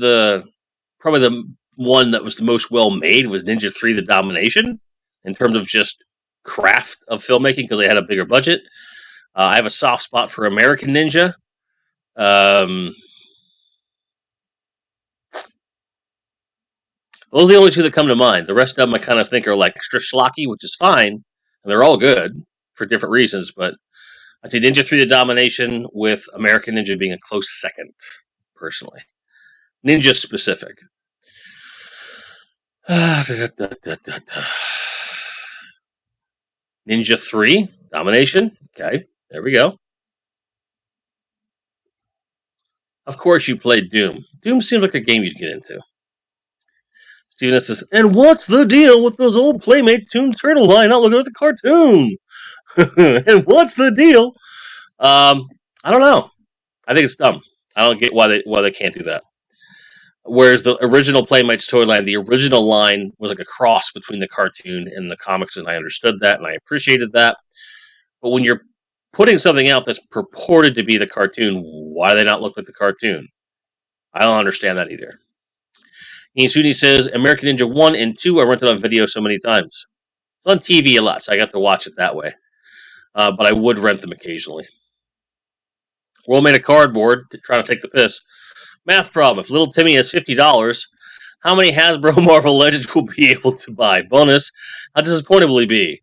probably the one that was the most well made was Ninja 3: The Domination, in terms of just craft of filmmaking, because they had a bigger budget. I have a soft spot for American Ninja. Those are the only two that come to mind. The rest of them I kind of think are like extra schlocky, which is fine, and they're all good for different reasons, but I'd say Ninja 3: The Domination with American Ninja being a close second, personally. Ninja specific. Ninja 3, Domination. Okay, there we go. Of course you played Doom. Doom seems like a game you'd get into. Steven says, and what's the deal with those old Playmate Toon Turtle line not looking at the cartoon? And what's the deal? I don't know. I think it's dumb. I don't get why they can't do that. Whereas the original Playmates toy line, the original line was like a cross between the cartoon and the comics, and I understood that and I appreciated that. But when you're putting something out that's purported to be the cartoon, why do they not look like the cartoon? I don't understand that either. Ian Sweeney says, American Ninja 1 and 2 I rented on video so many times. It's on TV a lot, so I got to watch it that way. But I would rent them occasionally. World made a cardboard trying to take the piss. Math problem. If little Timmy has $50, how many Hasbro Marvel Legends will be able to buy? Bonus, how disappointed will he be?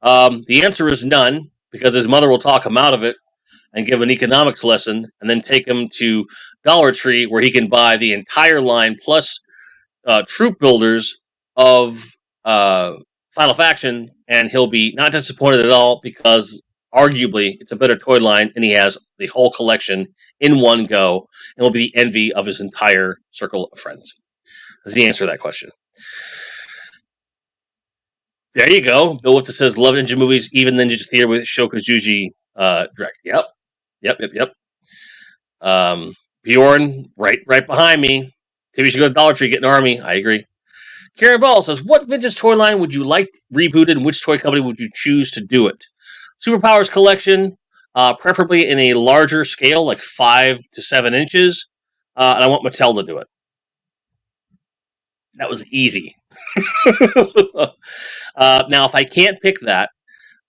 The answer is none, because his mother will talk him out of it and give an economics lesson, and then take him to Dollar Tree, where he can buy the entire line plus troop builders of Final Faction, and he'll be not disappointed at all because arguably it's a better toy line, and he has the whole collection in one go, and will be the envy of his entire circle of friends. That's the answer to that question. There you go. Bill Wifta says, love ninja movies, even Ninja Theater with Shokazuji direct. Yep. Bjorn, right behind me. Maybe we should go to Dollar Tree, get an army. I agree. Karen Ball says, what vintage toy line would you like rebooted, and which toy company would you choose to do it? Superpowers collection, preferably in a larger scale, like 5 to 7 inches, and I want Mattel to do it. That was easy. Now, if I can't pick that,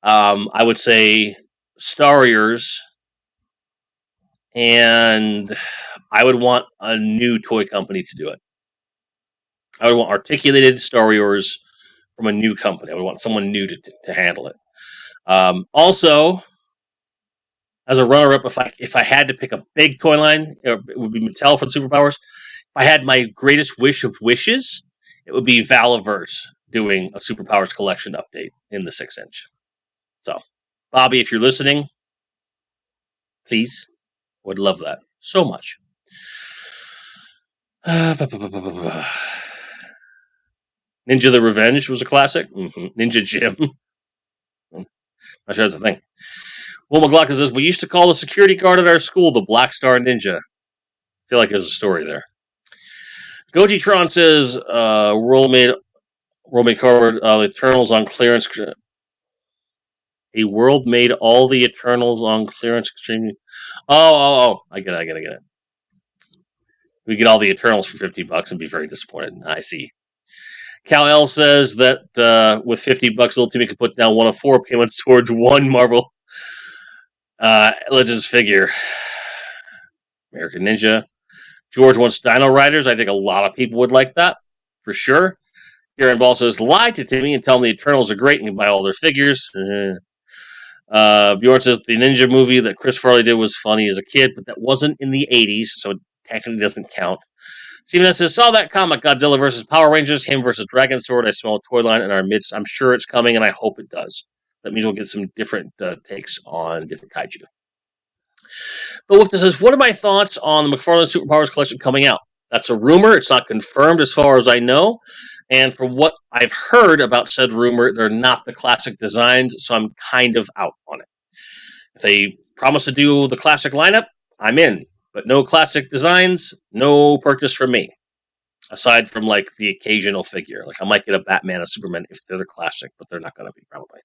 I would say Starriers, and I would want a new toy company to do it. I would want articulated Starriers from a new company. I would want someone new to handle it. Also, as a runner-up, if I had to pick a big toy line, it would be Mattel for the Superpowers. If I had my greatest wish of wishes, it would be Valaverse doing a Superpowers collection update in the 6-inch. So, Bobby, if you're listening, please, would love that so much. Ninja the Revenge was a classic. Ninja Jim. Not sure that's a thing. Will McLaughlin says, we used to call the security guard at our school the Black Star Ninja. I feel like there's a story there. Goji Tron says, World made cardboard, the Eternals on clearance. A world made all the Eternals on clearance extremely. Oh, I get it. We get all the Eternals for $50 and be very disappointed. I see. Cal L says that with $50, Little Timmy could put down one of 4 payments towards one Marvel Legends figure. American Ninja. George wants Dino Riders. I think a lot of people would like that, for sure. Karen Ball says, lie to Timmy and tell him the Eternals are great and can buy all their figures. Bjorn says, the Ninja movie that Chris Farley did was funny as a kid, but that wasn't in the 80s, so it technically doesn't count. Steven says, saw that comic, Godzilla versus Power Rangers, him versus Dragon Sword. I smell a toy line in our midst. I'm sure it's coming, and I hope it does. That means we'll get some different takes on different kaiju. But Wifta says, what are my thoughts on the Mcfarland Superpowers collection coming out? That's a rumor. It's not confirmed as far as I know. And from what I've heard about said rumor, they're not the classic designs, so I'm kind of out on it. If they promise to do the classic lineup, I'm in. But no classic designs, no purchase from me. Aside from, like, the occasional figure. Like, I might get a Batman or Superman if they're the classic, but they're not going to be, probably.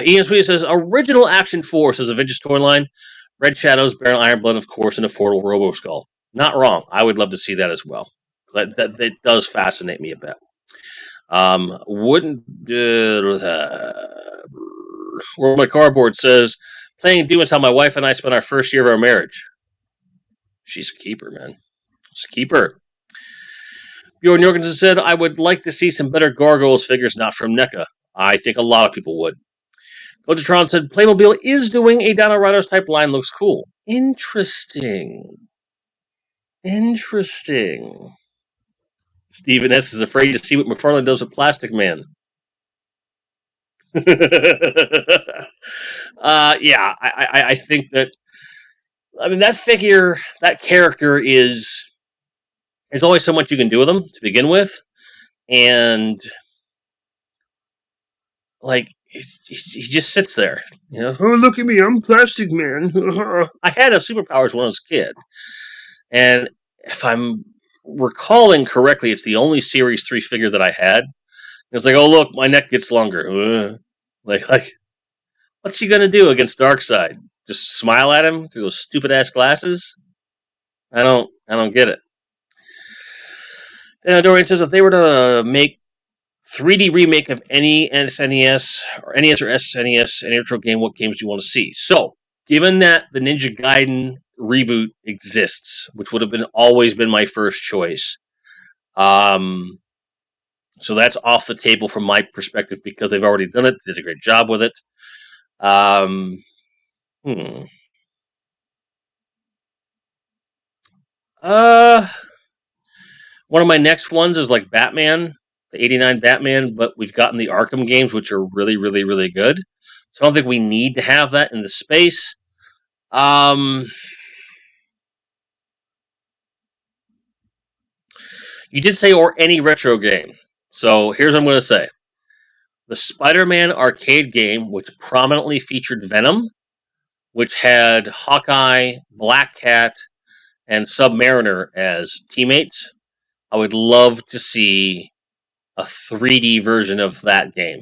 Ian Sweet says, original Action Force is a vintage toy line. Red Shadows, Baron Ironblood, of course, and affordable Robo Skull. Not wrong. I would love to see that as well. That does fascinate me a bit. Where my cardboard says, playing Doom is how my wife and I spent our first year of our marriage. She's a keeper, man. She's a keeper. Bjorn Jorgensen said, I would like to see some better Gargoyles figures, not from NECA. I think a lot of people would. Gojatron said, Playmobil is doing a Dino Riders type line. Looks cool. Interesting. Stephen S. is afraid to see what McFarlane does with Plastic Man. Yeah, I think that, I mean, that figure, that character is, there's only so much you can do with them to begin with. And, like, he just sits there. You know, oh, look at me, I'm Plastic Man. I had a superpowers when I was a kid. And if I'm recalling correctly, it's the only Series 3 figure that I had. It's like, oh, look, my neck gets longer. Like, what's he going to do against Darkseid? Just smile at him through those stupid-ass glasses? I don't get it. And Dorian says, if they were to make 3D remake of any SNES or NES or SNES and retro game, what games do you want to see? So, given that the Ninja Gaiden reboot exists, which would have always been my first choice, so that's off the table from my perspective because they've already done it, did a great job with it. One of my next ones is like Batman, the 89 Batman, but we've gotten the Arkham games, which are really, really, really good. So I don't think we need to have that in the space. You did say, or any retro game. So here's what I'm going to say. The Spider-Man arcade game, which prominently featured Venom, which had Hawkeye, Black Cat, and Submariner as teammates. I would love to see a 3D version of that game.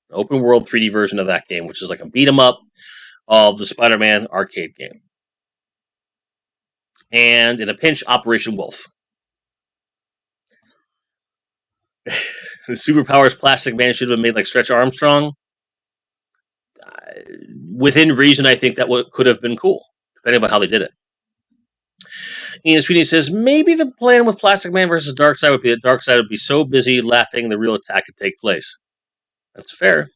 An open world 3D version of that game, which is like a beat 'em up of the Spider-Man arcade game. And in a pinch, Operation Wolf. The Superpowers Plastic Man should have been made like Stretch Armstrong. Within reason, I think that could have been cool, depending on how they did it. Ian Sweeney says, maybe the plan with Plastic Man versus Darkseid would be that Darkseid would be so busy laughing the real attack could take place. That's fair.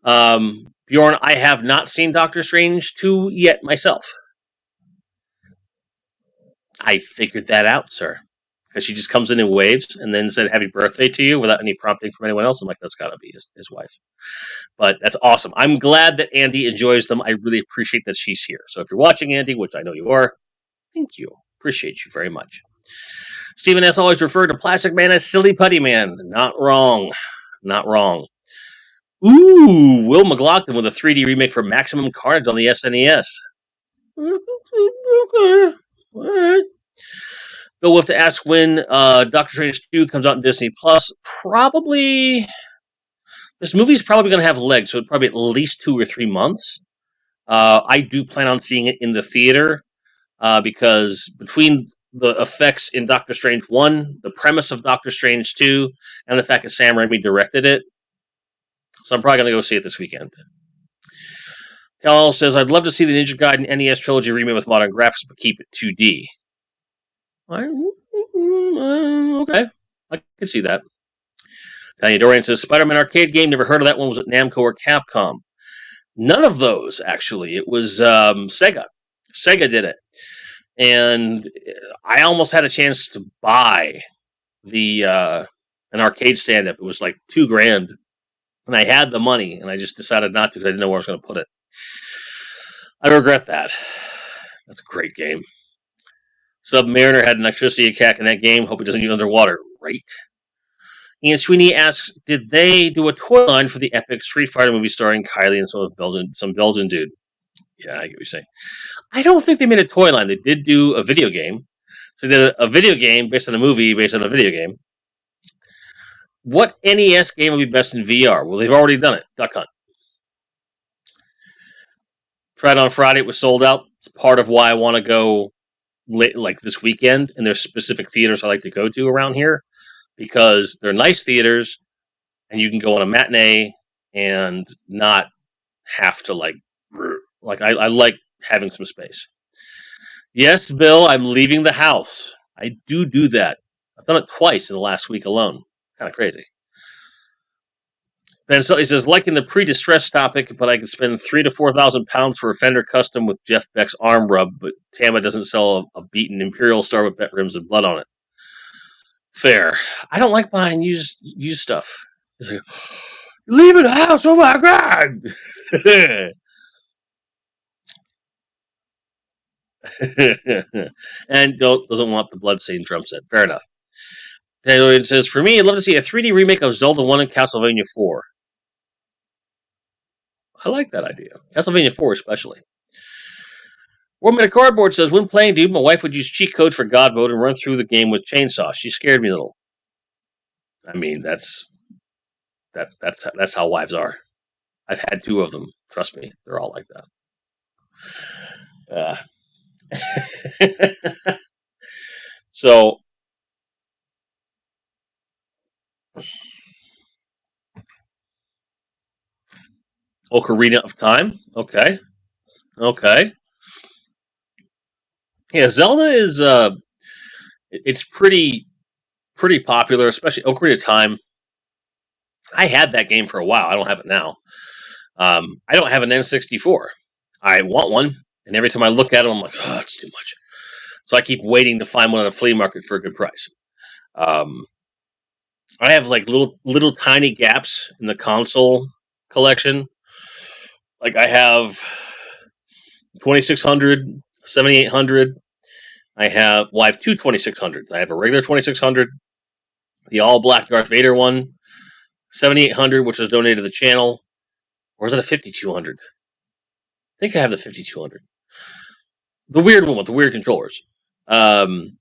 Bjorn, I have not seen Doctor Strange 2 yet myself. I figured that out, sir. Because she just comes in waves and then said happy birthday to you without any prompting from anyone else. I'm like, that's got to be his wife. But that's awesome. I'm glad that Andy enjoys them. I really appreciate that she's here. So if you're watching, Andy, which I know you are, thank you. Appreciate you very much. Stephen has always referred to Plastic Man as Silly Putty Man. Not wrong. Not wrong. Ooh, Will McLaughlin with a 3D remake for Maximum Carnage on the SNES. Okay. All right. Bill, we'll have to ask when Doctor Strange 2 comes out in Disney Plus. Probably. This movie's probably going to have legs, so it'd probably at least 2 or 3 months. I do plan on seeing it in the theater because between the effects in Doctor Strange 1, the premise of Doctor Strange 2, and the fact that Sam Raimi directed it, so I'm probably going to go see it this weekend. Cal says, I'd love to see the Ninja Gaiden NES trilogy remade with modern graphics, but keep it 2D. Okay, I can see that. Tanya Dorian says, Spider-Man arcade game, never heard of that one. Was it Namco or Capcom? None of those, actually. It was Sega. Sega did it. And I almost had a chance to buy an arcade stand-up. It was like $2,000. And I had the money, and I just decided not to because I didn't know where I was going to put it. I regret that. That's a great game. Submariner had an electricity attack in that game. Hope it doesn't get underwater. Right. Ian Sweeney asks, did they do a toy line for the epic Street Fighter movie starring Kylie and some Belgian dude? Yeah, I get what you're saying. I don't think they made a toy line. They did do a video game. So they did a video game based on a movie based on a video game. What NES game would be best in VR? Well, they've already done it. Duck Hunt. Tried on Friday. It was sold out. It's part of why I want to go like this weekend. And there's specific theaters I like to go to around here because they're nice theaters and you can go on a matinee and not have to like I like having some space. Yes, Bill, I'm leaving the house. I do that. I've done it twice in the last week alone. Kind of crazy. Ben Sully says, liking the pre-distress topic, but I could spend £3,000 to £4,000 for a Fender custom with Jeff Beck's arm rub, but Tama doesn't sell a beaten Imperial Star with bet rims and blood on it. Fair. I don't like buying used stuff. It's like, leave the house, oh my God! And doesn't want the bloodstained drum set. Fair enough. It says, for me, I'd love to see a 3D remake of Zelda 1 and Castlevania 4. I like that idea. Castlevania 4 especially. Woman at Cardboard says, when playing Dude, my wife would use cheat codes for God mode and run through the game with chainsaws. She scared me a little. I mean, that's how wives are. I've had 2 of them. Trust me, they're all like that. So, Ocarina of Time. Okay. Yeah, Zelda is it's pretty popular, especially Ocarina of Time. I had that game for a while. I don't have it now. I don't have an N64. I want one, and every time I look at it, I'm like, oh, it's too much. So I keep waiting to find one on a flea market for a good price. I have like little tiny gaps in the console collection. Like I have 2600, 7800. I have two 2600s. I have a regular 2600, the all black Darth Vader one, 7800, which was donated to the channel. Or is it a 5200? I think I have the 5200. The weird one with the weird controllers. And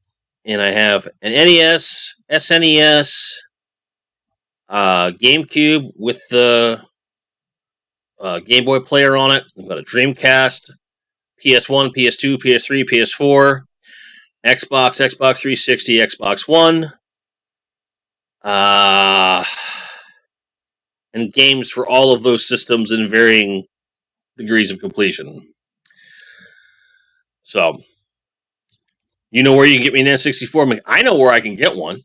I have an NES, SNES, GameCube with the Game Boy player on it. I've got a Dreamcast, PS1, PS2, PS3, PS4, Xbox, Xbox 360, Xbox One, and games for all of those systems in varying degrees of completion. So, you know where you can get me an N64? I know where I can get one.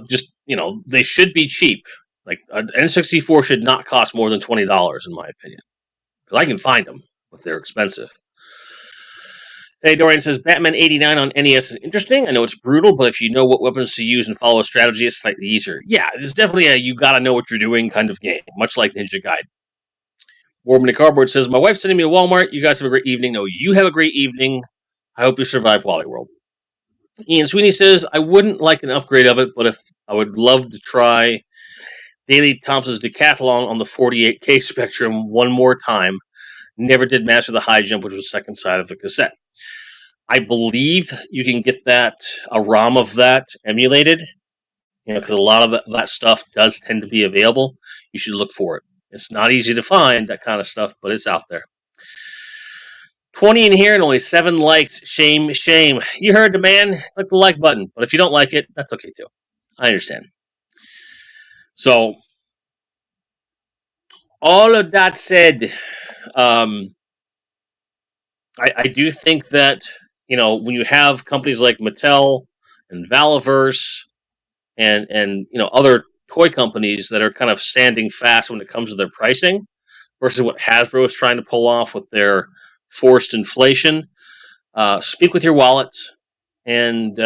Just, they should be cheap. Like, an N64 should not cost more than $20, in my opinion. Because I can find them, but they're expensive. Hey, Dorian says, Batman 89 on NES is interesting. I know it's brutal, but if you know what weapons to use and follow a strategy, it's slightly easier. Yeah, it's definitely a you gotta know what you're doing kind of game, much like Ninja Gaiden. Warman the Cardboard says, my wife's sending me to Walmart. You guys have a great evening. No, you have a great evening. I hope you survive Wally World. Ian Sweeney says, I wouldn't like an upgrade of it, but if I would love to try Daley Thompson's decathlon on the 48K Spectrum one more time. Never did master the high jump, which was the second side of the cassette. I believe you can get a ROM of that emulated, because a lot of that stuff does tend to be available. You should look for it. It's not easy to find, that kind of stuff, but it's out there. 20 in here and only 7 likes. Shame, shame. You heard the man. Click the like button. But if you don't like it, that's okay too. I understand. So, all of that said, I do think that, when you have companies like Mattel and Valiverse and other toy companies that are kind of standing fast when it comes to their pricing versus what Hasbro is trying to pull off with their forced inflation, speak with your wallets and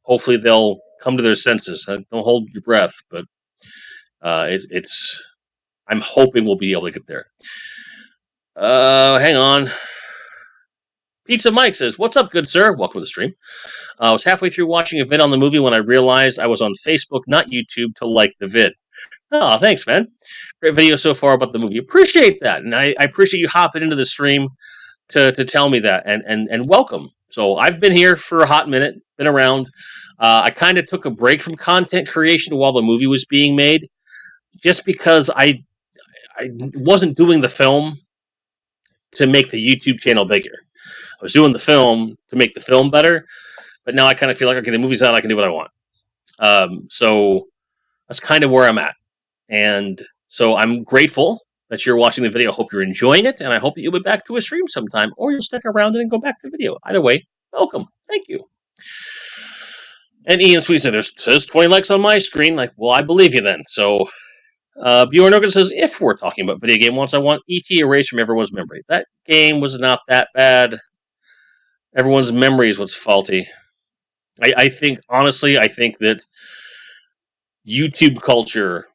hopefully they'll come to their senses. Don't hold your breath, but I'm hoping we'll be able to get there. Hang on. Pizza Mike says, what's up, good sir? Welcome to the stream. I was halfway through watching a vid on the movie when I realized I was on Facebook, not YouTube, to like the vid. Oh, thanks, man. Great video so far about the movie. Appreciate that. And I appreciate you hopping into the stream to tell me that. And welcome. So I've been here for a hot minute, been around. I kind of took a break from content creation while the movie was being made, just because I wasn't doing the film to make the YouTube channel bigger. I was doing the film to make the film better, but now I kind of feel like, okay, the movie's out, I can do what I want. So that's kind of where I'm at. And so I'm grateful that you're watching the video. I hope you're enjoying it, and I hope that you'll be back to a stream sometime, or you'll stick around and go back to the video. Either way, welcome. Thank you. And Ian Sweet says 20 likes on my screen. Like, well, I believe you then. So Bjorn Ogan says, if we're talking about video game ones, I want E.T. erased from everyone's memory. That game was not that bad. Everyone's memory is what's faulty. I think that YouTube culture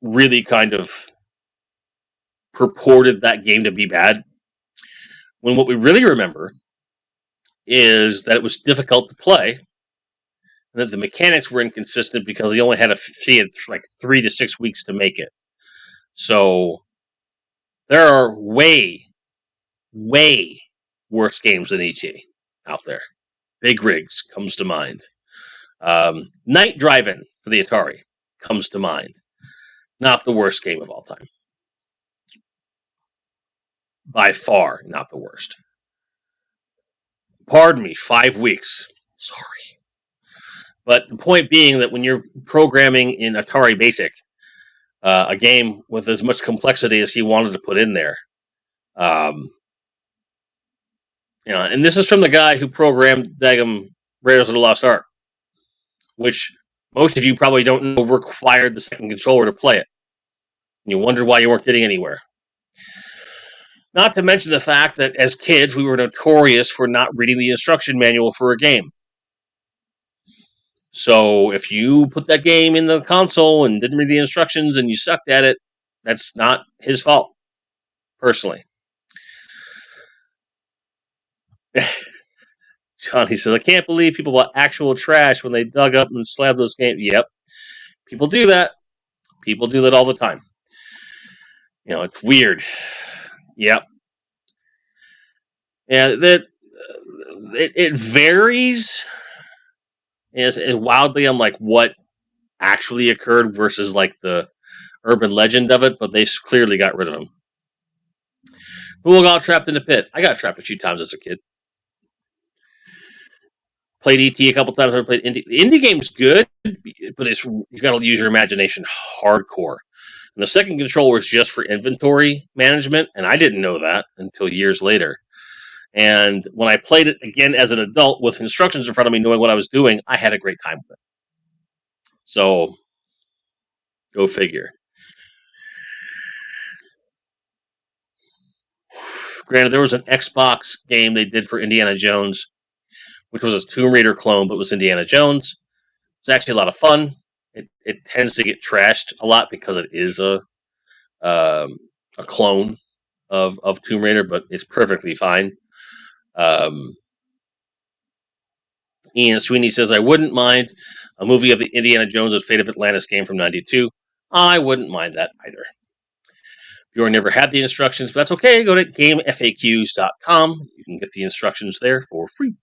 really kind of purported that game to be bad, when what we really remember is that it was difficult to play, and that the mechanics were inconsistent because he only had 3 to 6 weeks to make it. So there are way worse games than E.T. out there. Big Rigs comes to mind. Night Driving for the Atari comes to mind. Not the worst game of all time. By far, not the worst. Pardon me, 5 weeks. Sorry. But the point being that when you're programming in Atari Basic, a game with as much complexity as he wanted to put in there, and this is from the guy who programmed Raiders of the Lost Ark, which most of you probably don't know required the second controller to play it. And you wonder why you weren't getting anywhere. Not to mention the fact that as kids, we were notorious for not reading the instruction manual for a game. So if you put that game in the console and didn't read the instructions and you sucked at it, that's not his fault, personally. Johnny says, I can't believe people bought actual trash when they dug up and slabbed those games. Yep. People do that. People do that all the time. It's weird. Yep. Yeah, that it varies wildly on like what actually occurred versus like the urban legend of it, but they clearly got rid of them. Who got trapped in the pit? I got trapped a few times as a kid. Played ET a couple times. I played indie. The indie game's good, but you got to use your imagination hardcore. And the second controller is just for inventory management, and I didn't know that until years later. And when I played it again as an adult with instructions in front of me, knowing what I was doing, I had a great time with it. So, go figure. Granted, there was an Xbox game they did for Indiana Jones, which was a Tomb Raider clone, but was Indiana Jones. It was actually a lot of fun. It tends to get trashed a lot because it is a clone of Tomb Raider, but it's perfectly fine. Ian Sweeney says, I wouldn't mind a movie of the Indiana Jones and Fate of Atlantis game from 92. I wouldn't mind that either. If you've never had the instructions, but that's okay. Go to gamefaqs.com. You can get the instructions there for free.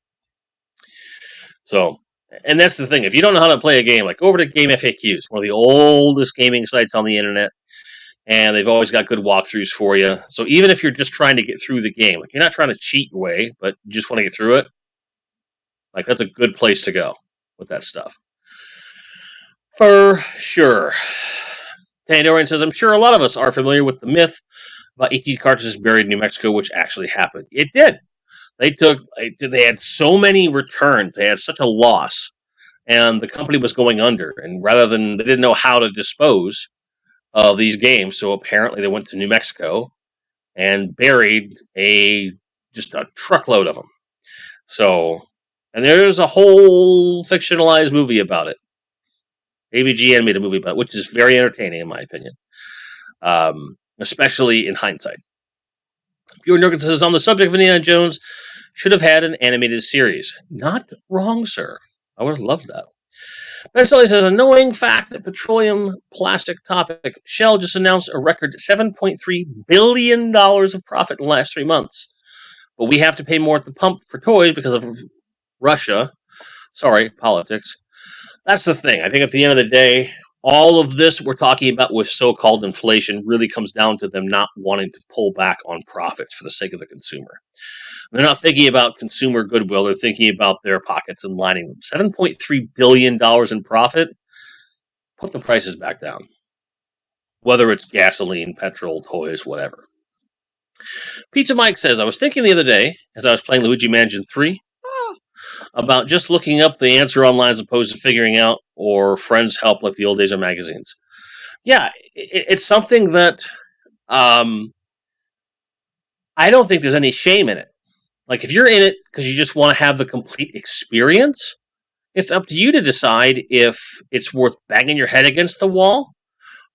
So, and that's the thing. If you don't know how to play a game, like go over to Game FAQs, one of the oldest gaming sites on the internet, and they've always got good walkthroughs for you. So even if you're just trying to get through the game, like you're not trying to cheat your way, but you just want to get through it, like that's a good place to go with that stuff. For sure. Pandorian says, I'm sure a lot of us are familiar with the myth about ET cartridges buried in New Mexico, which actually happened. It did. They had so many returns. They had such a loss, and the company was going under. And they didn't know how to dispose of these games, so apparently they went to New Mexico and buried just a truckload of them. So, and there's a whole fictionalized movie about it. AVGN made a movie about it, which is very entertaining in my opinion, especially in hindsight. Bjorn Jurgen says, on the subject of Indiana Jones, should have had an animated series. Not wrong, sir. I would have loved that. Ben Sully says, annoying fact that petroleum plastic topic. Shell just announced a record $7.3 billion of profit in the last 3 months. But we have to pay more at the pump for toys because of Russia. Sorry, politics. That's the thing. I think at the end of the day, all of this we're talking about with so-called inflation really comes down to them not wanting to pull back on profits for the sake of the consumer. They're not thinking about consumer goodwill. They're thinking about their pockets and lining them. $7.3 billion in profit? Put the prices back down. Whether it's gasoline, petrol, toys, whatever. Pizza Mike says, I was thinking the other day, as I was playing Luigi Mansion 3, about just looking up the answer online as opposed to figuring out or friends help like the old days of magazines. Yeah, it's something that I don't think there's any shame in it. Like, if you're in it because you just want to have the complete experience, it's up to you to decide if it's worth banging your head against the wall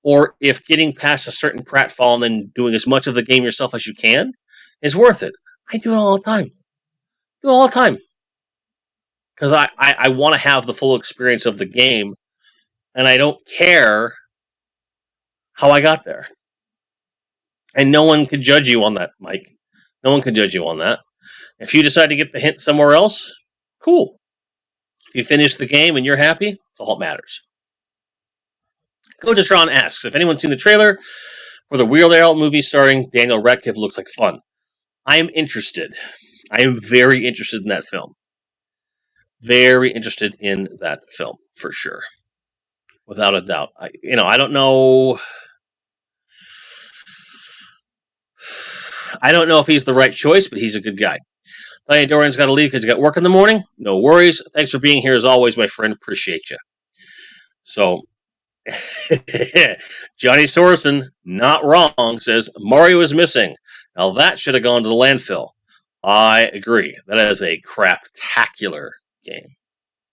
or if getting past a certain pratfall and then doing as much of the game yourself as you can is worth it. I do it all the time. Because I want to have the full experience of the game, and I don't care how I got there. And no one can judge you on that, Mike. No one can judge you on that. If you decide to get the hint somewhere else, cool. If you finish the game and you're happy, that's all that matters. Gojatron asks, if anyone's seen the trailer for the Weird Al movie starring Daniel Radcliffe, looks like fun. I am interested. I am very interested in that film. Very interested in that film, for sure. Without a doubt. I don't know... I don't know if he's the right choice, but he's a good guy. Hey, Dorian's got to leave because he's got work in the morning. No worries. Thanks for being here as always, my friend. Appreciate you. So, Johnny Sorensen, not wrong, says Mario is missing. Now that should have gone to the landfill. I agree. That is a craptacular game.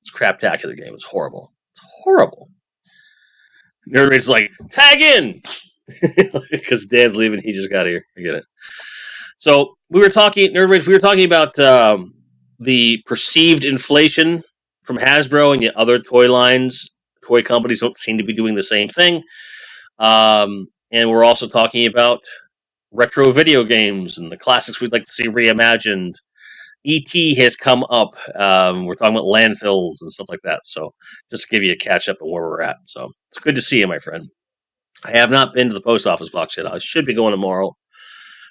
It's a craptacular game. It's horrible. It's horrible. Nerd Rage's like, tag in! Because Dan's leaving. He just got here. I get it. So we were talking, Nerd Rage, we were talking about the perceived inflation from Hasbro, and yet other toy lines, toy companies don't seem to be doing the same thing. And we're also talking about retro video games and the classics we'd like to see reimagined. E.T. has come up. We're talking about landfills and stuff like that. So just to give you a catch up on where we're at. So it's good to see you, my friend. I have not been to the post office box yet. I should be going tomorrow.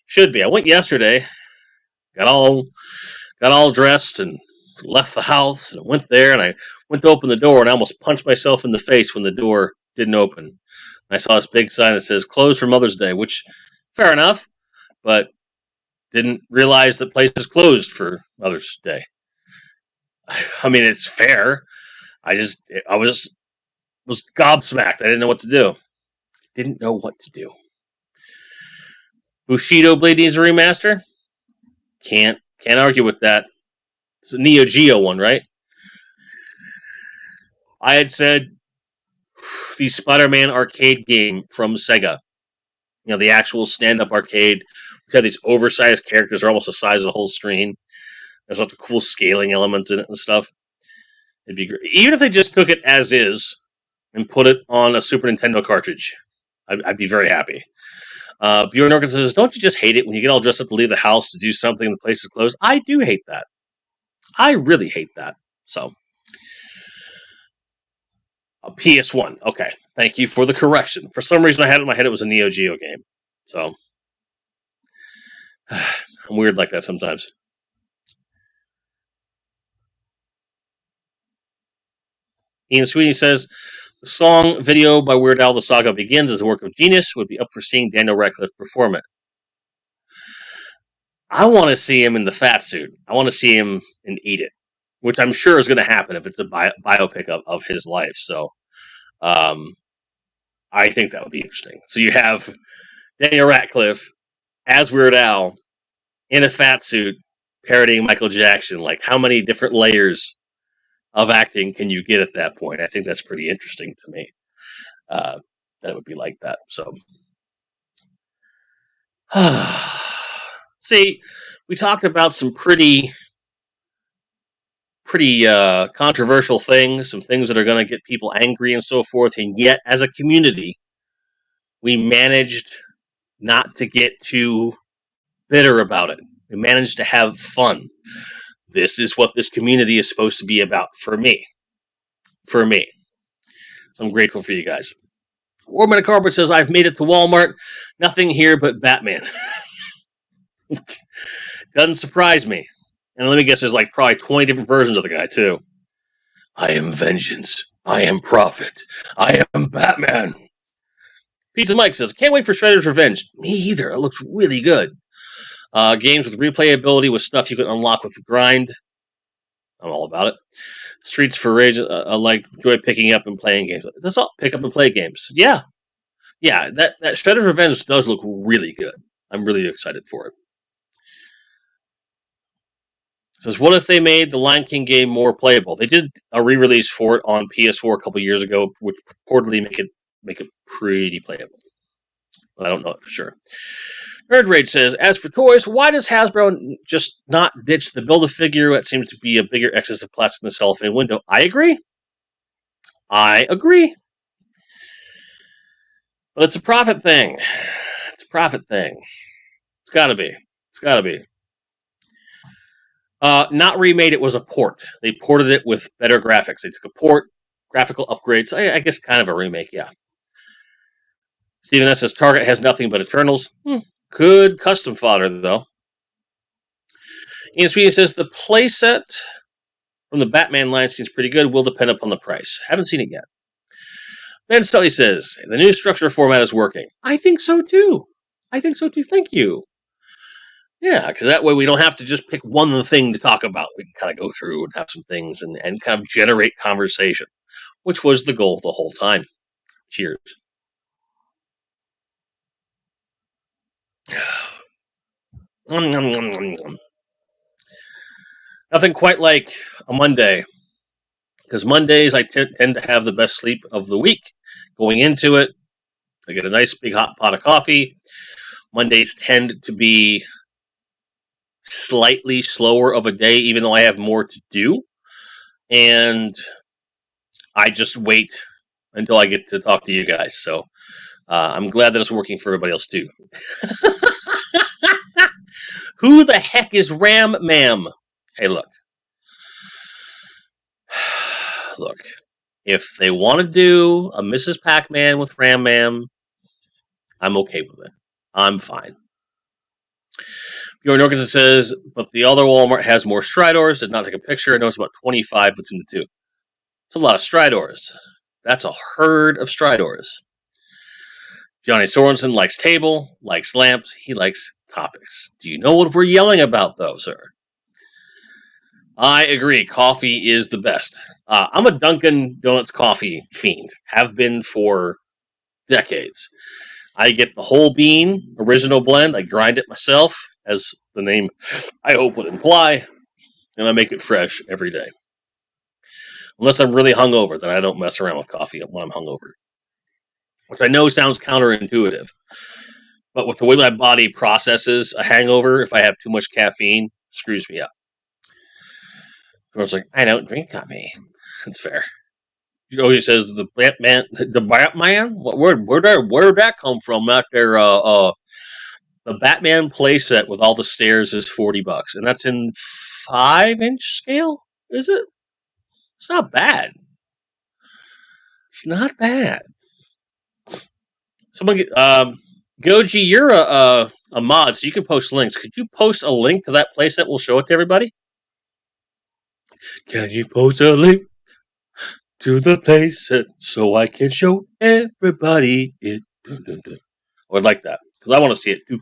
Should be. I went yesterday. Got all dressed and left the house. And went there, and I went to open the door, and I almost punched myself in the face when the door didn't open. And I saw this big sign that says "Closed for Mother's Day," which fair enough, but didn't realize the place is closed for Mother's Day. I mean, it's fair. I was gobsmacked. I didn't know what to do. Bushido Blade needs a remaster? Can't argue with that. It's a Neo Geo one, right? I had said the Spiderman arcade game from Sega. You know, the actual stand-up arcade, which had these oversized characters, are almost the size of the whole screen. There's lots of cool scaling elements in it and stuff. It'd be great. Even if they just took it as is and put it on a Super Nintendo cartridge, I'd be very happy. Bjorn Orkin says, don't you just hate it when you get all dressed up to leave the house to do something and the place is closed? I do hate that. I really hate that. So, a PS1. Okay. Thank you for the correction. For some reason, I had it in my head it was a Neo Geo game. So, I'm weird like that sometimes. Ian Sweeney says, the song video by Weird Al, The Saga Begins, is a work of genius. Would be up for seeing Daniel Radcliffe perform it. I want to see him in the fat suit. I want to see him in Eat It, which I'm sure is going to happen if it's a biopic of his life. So, I think that would be interesting. So you have Daniel Radcliffe as Weird Al in a fat suit parodying Michael Jackson. Like, how many different layers of acting can you get at that point? I think that's pretty interesting to me. That it would be like that. So, see, we talked about some pretty controversial things, some things that are going to get people angry and so forth, and yet, as a community, we managed not to get too bitter about it. We managed to have fun. This is what this community is supposed to be about for me. So I'm grateful for you guys. Warman Carpet says, I've made it to Walmart. Nothing here but Batman. Doesn't surprise me. And let me guess, there's like probably 20 different versions of the guy, too. I am vengeance. I am prophet. I am Batman. Pizza Mike says, can't wait for Shredder's Revenge. Me either. It looks really good. Games with replayability with stuff you can unlock with the grind. I'm all about it. Streets for Rage, like enjoy picking up and playing games. That's all. Pick up and play games. Yeah. That Shredder's Revenge does look really good. I'm really excited for it. Says, what if they made the Lion King game more playable? They did a re-release for it on PS4 a couple years ago, which purportedly make it pretty playable. But I don't know it for sure. Nerd Rage says, as for toys, why does Hasbro just not ditch the Build-A-Figure? That seems to be a bigger excess of plastic than the cellophane window. I agree. But it's a profit thing. It's gotta be. Not remade, it was a port. They ported it with better graphics. They took a port, graphical upgrades. I guess kind of a remake, yeah. Steven S. says, Target has nothing but Eternals. Good custom fodder, though. Ian Sweeney says, the playset from the Batman line seems pretty good. Will depend upon the price. Haven't seen it yet. Ben Sully says, the new structure format is working. I think so, too. Thank you. Yeah, because that way we don't have to just pick one thing to talk about. We can kind of go through and have some things and kind of generate conversation, which was the goal the whole time. Cheers. Nothing quite like a Monday, because Mondays I tend to have the best sleep of the week. Going into it, I get a nice big hot pot of coffee. Mondays tend to be slightly slower of a day, even though I have more to do. And I just wait until I get to talk to you guys. So I'm glad that it's working for everybody else too. Who the heck is Ram Ma'am? Hey, look. Look. If they want to do a Mrs. Pac-Man with Ram Ma'am, I'm okay with it. I'm fine. Bjorn Jorgensen says, but the other Walmart has more Stridors. Did not take a picture. I know it's about 25 between the two. It's a lot of Stridors. That's a herd of Stridors. Johnny Sorensen likes table, likes lamps. He likes topics. Do you know what we're yelling about, though, sir? I agree. Coffee is the best. I'm a Dunkin' Donuts coffee fiend. Have been for decades. I get the whole bean original blend. I grind it myself, as the name I hope would imply, and I make it fresh every day. Unless I'm really hungover, then I don't mess around with coffee when I'm hungover. Which I know sounds counterintuitive. But with the way my body processes a hangover, if I have too much caffeine, it screws me up. I was like, I don't drink coffee. That's fair. You know, he says the Batman. Where'd that come from? Out there, the Batman playset with all the stairs is $40, and that's in 5-inch scale. Is it? It's not bad. It's not bad. Someone get Goji, you're a mod, so you can post links. Could you post a link to that playset? We'll show it to everybody. Can you post a link to the playset so I can show everybody it? Dun, dun, dun. I would like that because I want to see it too.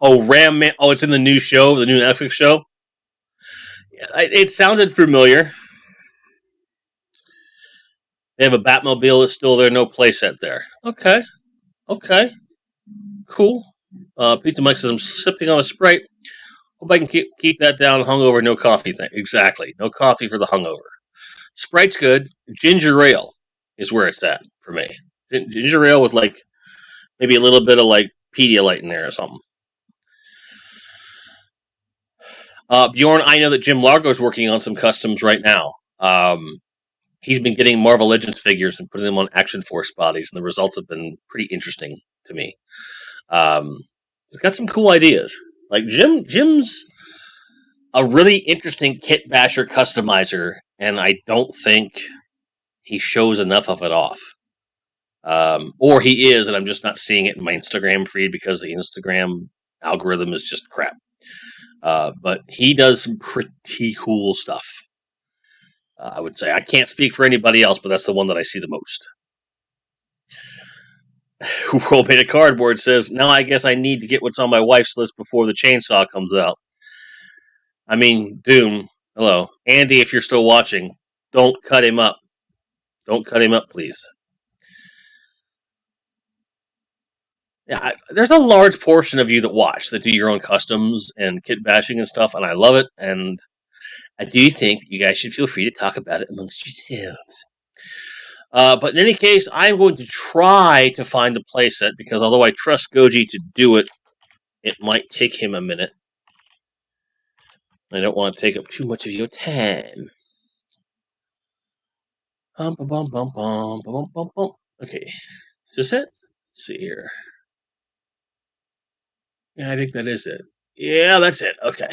Oh, Ram Man! Oh, it's in the new show, the new Netflix show. It sounded familiar. They have a Batmobile that's still there, no playset there. Okay. Cool. Pizza Mike says, I'm sipping on a Sprite. Hope I can keep that down. Hungover, no coffee thing. Exactly. No coffee for the hungover. Sprite's good. Ginger ale is where it's at for me. Ginger ale with like maybe a little bit of like Pedialyte in there or something. Bjorn, I know that Jim Largo is working on some customs right now. He's been getting Marvel Legends figures and putting them on Action Force bodies, and the results have been pretty interesting to me. He's got some cool ideas. Like Jim's a really interesting kit basher customizer, and I don't think he shows enough of it off. Or he is, and I'm just not seeing it in my Instagram feed because the Instagram algorithm is just crap. But he does some pretty cool stuff. I would say. I can't speak for anybody else, but that's the one that I see the most. World Made of Cardboard says, now I guess I need to get what's on my wife's list before the chainsaw comes out. I mean, Doom, hello. Andy, if you're still watching, don't cut him up. Don't cut him up, please. Yeah, there's a large portion of you that watch, that do your own customs and kit bashing and stuff, and I love it, and I do think that you guys should feel free to talk about it amongst yourselves. But in any case, I'm going to try to find the playset, because although I trust Goji to do it, it might take him a minute. I don't want to take up too much of your time. Okay, is this it? Let's see here. Yeah, I think that is it. Yeah, that's it. Okay.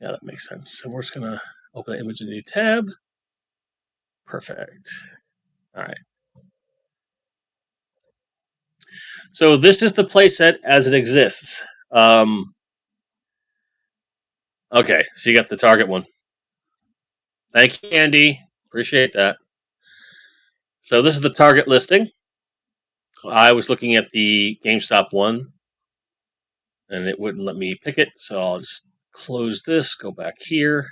Yeah, that makes sense. So we're just going to open the image in a new tab. Perfect. All right. So this is the playset as it exists. Okay, so you got the Target one. Thank you, Andy. Appreciate that. So this is the Target listing. I was looking at the GameStop one, and it wouldn't let me pick it, so I'll just close this, go back here.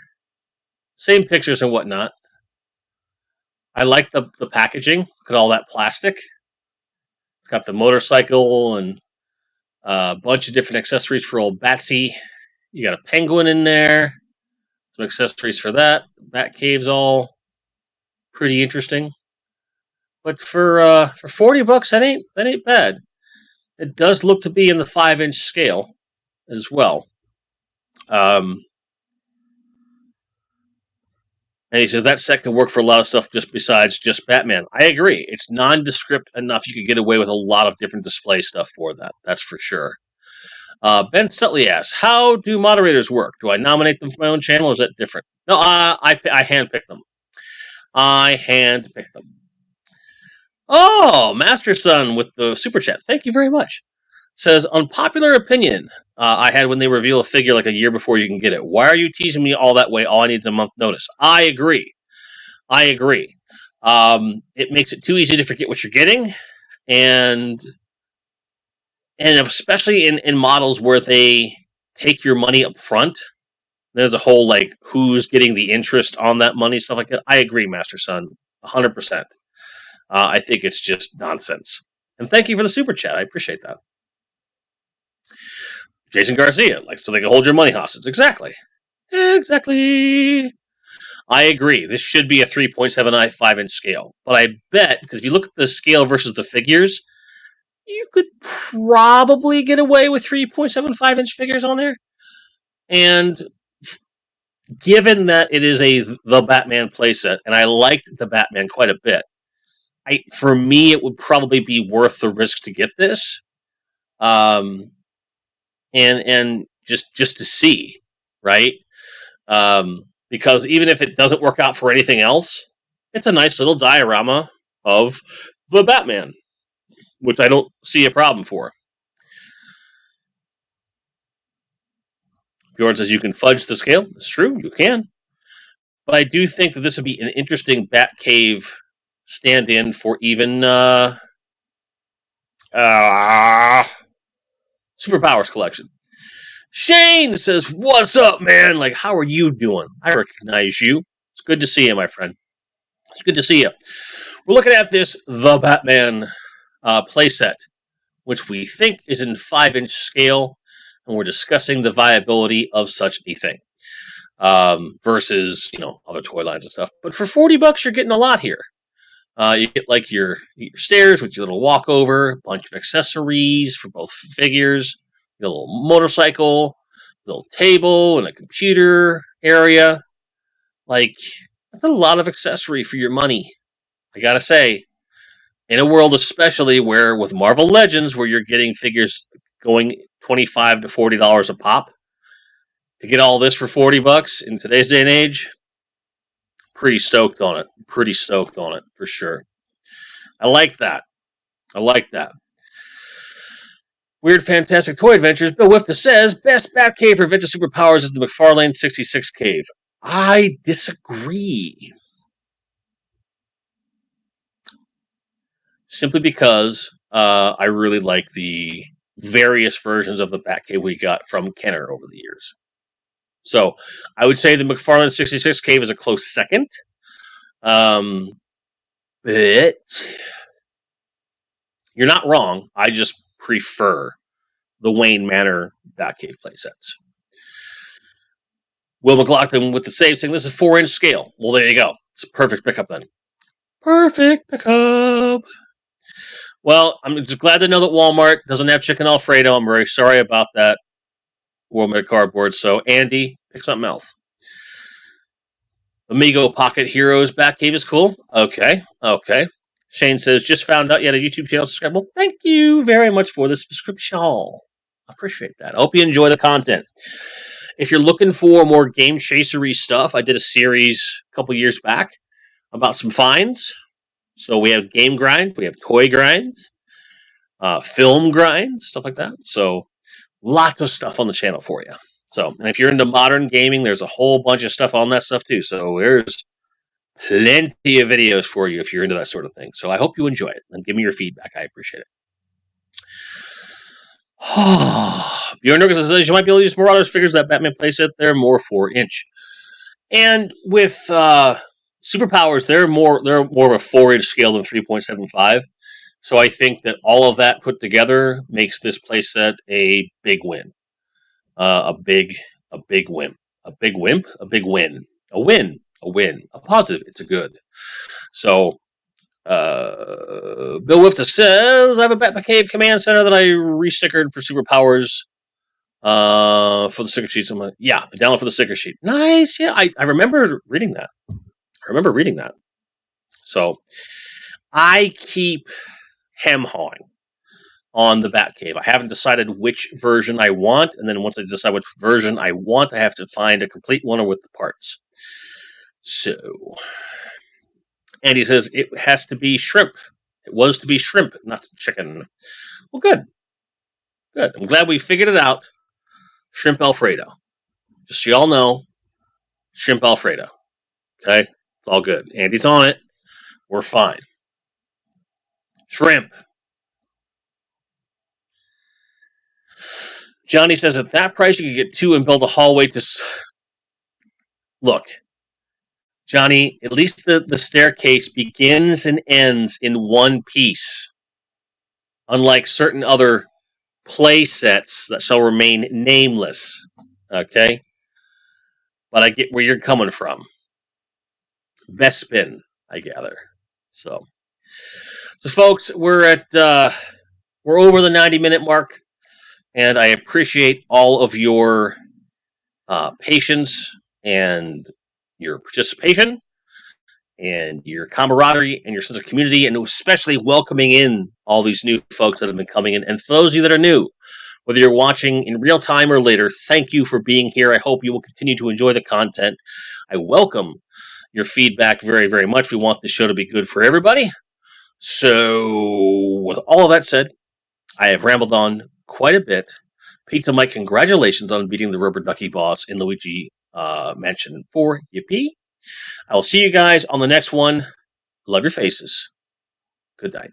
Same pictures and whatnot. I like the packaging. Look at all that plastic. It's got the motorcycle and a bunch of different accessories for old Batsy. You got a penguin in there. Some accessories for that. Batcave's all pretty interesting. But for $40, that ain't bad. It does look to be in the 5-inch scale as well. And he says that set can work for a lot of stuff just besides just Batman. I agree. It's nondescript enough you could get away with a lot of different display stuff for that. That's for sure. Ben Stutley asks, how do moderators work? Do I nominate them for my own channel, or is that different? No, I handpick them. I handpick them. Oh, Master Son with the super chat. Thank you very much. Says, unpopular opinion I had when they reveal a figure like a year before you can get it. Why are you teasing me all that way? All I need is a month notice. I agree. It makes it too easy to forget what you're getting. And especially in models where they take your money up front, there's a whole, like, who's getting the interest on that money, stuff like that. I agree, Master Son, 100%. I think it's just nonsense. And thank you for the super chat. I appreciate that. Jason Garcia, like, so they can hold your money hostage. Exactly. I agree. This should be a 3.75-inch scale. But I bet, because if you look at the scale versus the figures, you could probably get away with 3.75-inch figures on there. And given that it is the Batman playset, and I liked the Batman quite a bit, for me, it would probably be worth the risk to get this. And just to see, right? Because even if it doesn't work out for anything else, it's a nice little diorama of the Batman, which I don't see a problem for. Bjorn says you can fudge the scale. It's true, you can. But I do think that this would be an interesting Batcave stand-in for even Superpowers collection. Shane says, what's up, man? Like, how are you doing? I recognize you. It's good to see you, my friend. It's good to see you. We're looking at this The Batman playset, which we think is in 5-inch scale, and we're discussing the viability of such a thing versus, other toy lines and stuff. But for $40, you're getting a lot here. You get like your stairs with your little walkover, a bunch of accessories for both figures, a little motorcycle, a little table, and a computer area. Like, that's a lot of accessory for your money. I gotta say, in a world especially where with Marvel Legends, where you're getting figures going $25 to $40 a pop, to get all this for $40 in today's day and age, pretty stoked on it. For sure. I like that. Weird Fantastic Toy Adventures. Bill Wifta says, best Batcave for Vintage Superpowers is the Mcfarland 66 Cave. I disagree. Simply because I really like the various versions of the Batcave we got from Kenner over the years. So I would say the Mcfarland 66 Cave is a close second. But you're not wrong. I just prefer the Wayne Manor Batcave playsets. Will McLaughlin with the save saying this is 4-inch scale. Well, there you go. It's a perfect pickup then. Perfect pickup. Well, I'm just glad to know that Walmart doesn't have chicken Alfredo. I'm very sorry about that. World Cardboard. So, Andy, pick something else. Amigo Pocket Heroes Batcave is cool. Okay. Shane says, just found out you had a YouTube channel. Subscribe. Well, thank you very much for the subscription. I appreciate that. I hope you enjoy the content. If you're looking for more game chasery stuff, I did a series a couple years back about some finds. So we have game grind, we have toy grinds, film grinds, stuff like that. So lots of stuff on the channel for you. So, and if you're into modern gaming, there's a whole bunch of stuff on that stuff too. So there's plenty of videos for you if you're into that sort of thing. So I hope you enjoy it and give me your feedback. I appreciate it. Bjorn Nurgas says you might be able to use Marauders figures that Batman playset. They're more 4-inch, and with superpowers, they're more of a 4-inch scale than 3.75. So I think that all of that put together makes this playset a big win. A big win. A big wimp? A big win. A win. A win. A positive. It's a good. So, Bill Wifta says, I have a Batcave Command Center that I restickered for superpowers for the sticker sheets. I'm like, yeah, the download for the sticker sheet. Nice. Yeah, I remember reading that. So, I keep hem-hawing on the Batcave. I haven't decided which version I want, and then once I decide which version I want, I have to find a complete one with the parts. So, Andy says it has to be shrimp. It was to be shrimp, not chicken. Well, good. I'm glad we figured it out. Shrimp Alfredo. Just so y'all know, shrimp Alfredo. Okay? It's all good. Andy's on it. We're fine. Shrimp. Johnny says at that price you could get 2 and build a hallway to... Look, Johnny, at least the staircase begins and ends in one piece. Unlike certain other play sets that shall remain nameless. Okay? But I get where you're coming from. Bespin, I gather. So folks, we're over the 90-minute mark. And I appreciate all of your patience and your participation and your camaraderie and your sense of community, and especially welcoming in all these new folks that have been coming in. And for those of you that are new, whether you're watching in real time or later, thank you for being here. I hope you will continue to enjoy the content. I welcome your feedback very, very much. We want the show to be good for everybody. So with all of that said, I have rambled on quite a bit. Pizza Mike, congratulations on beating the rubber ducky boss in Luigi Mansion 4. Yippee. I will see you guys on the next one. Love your faces. Good night.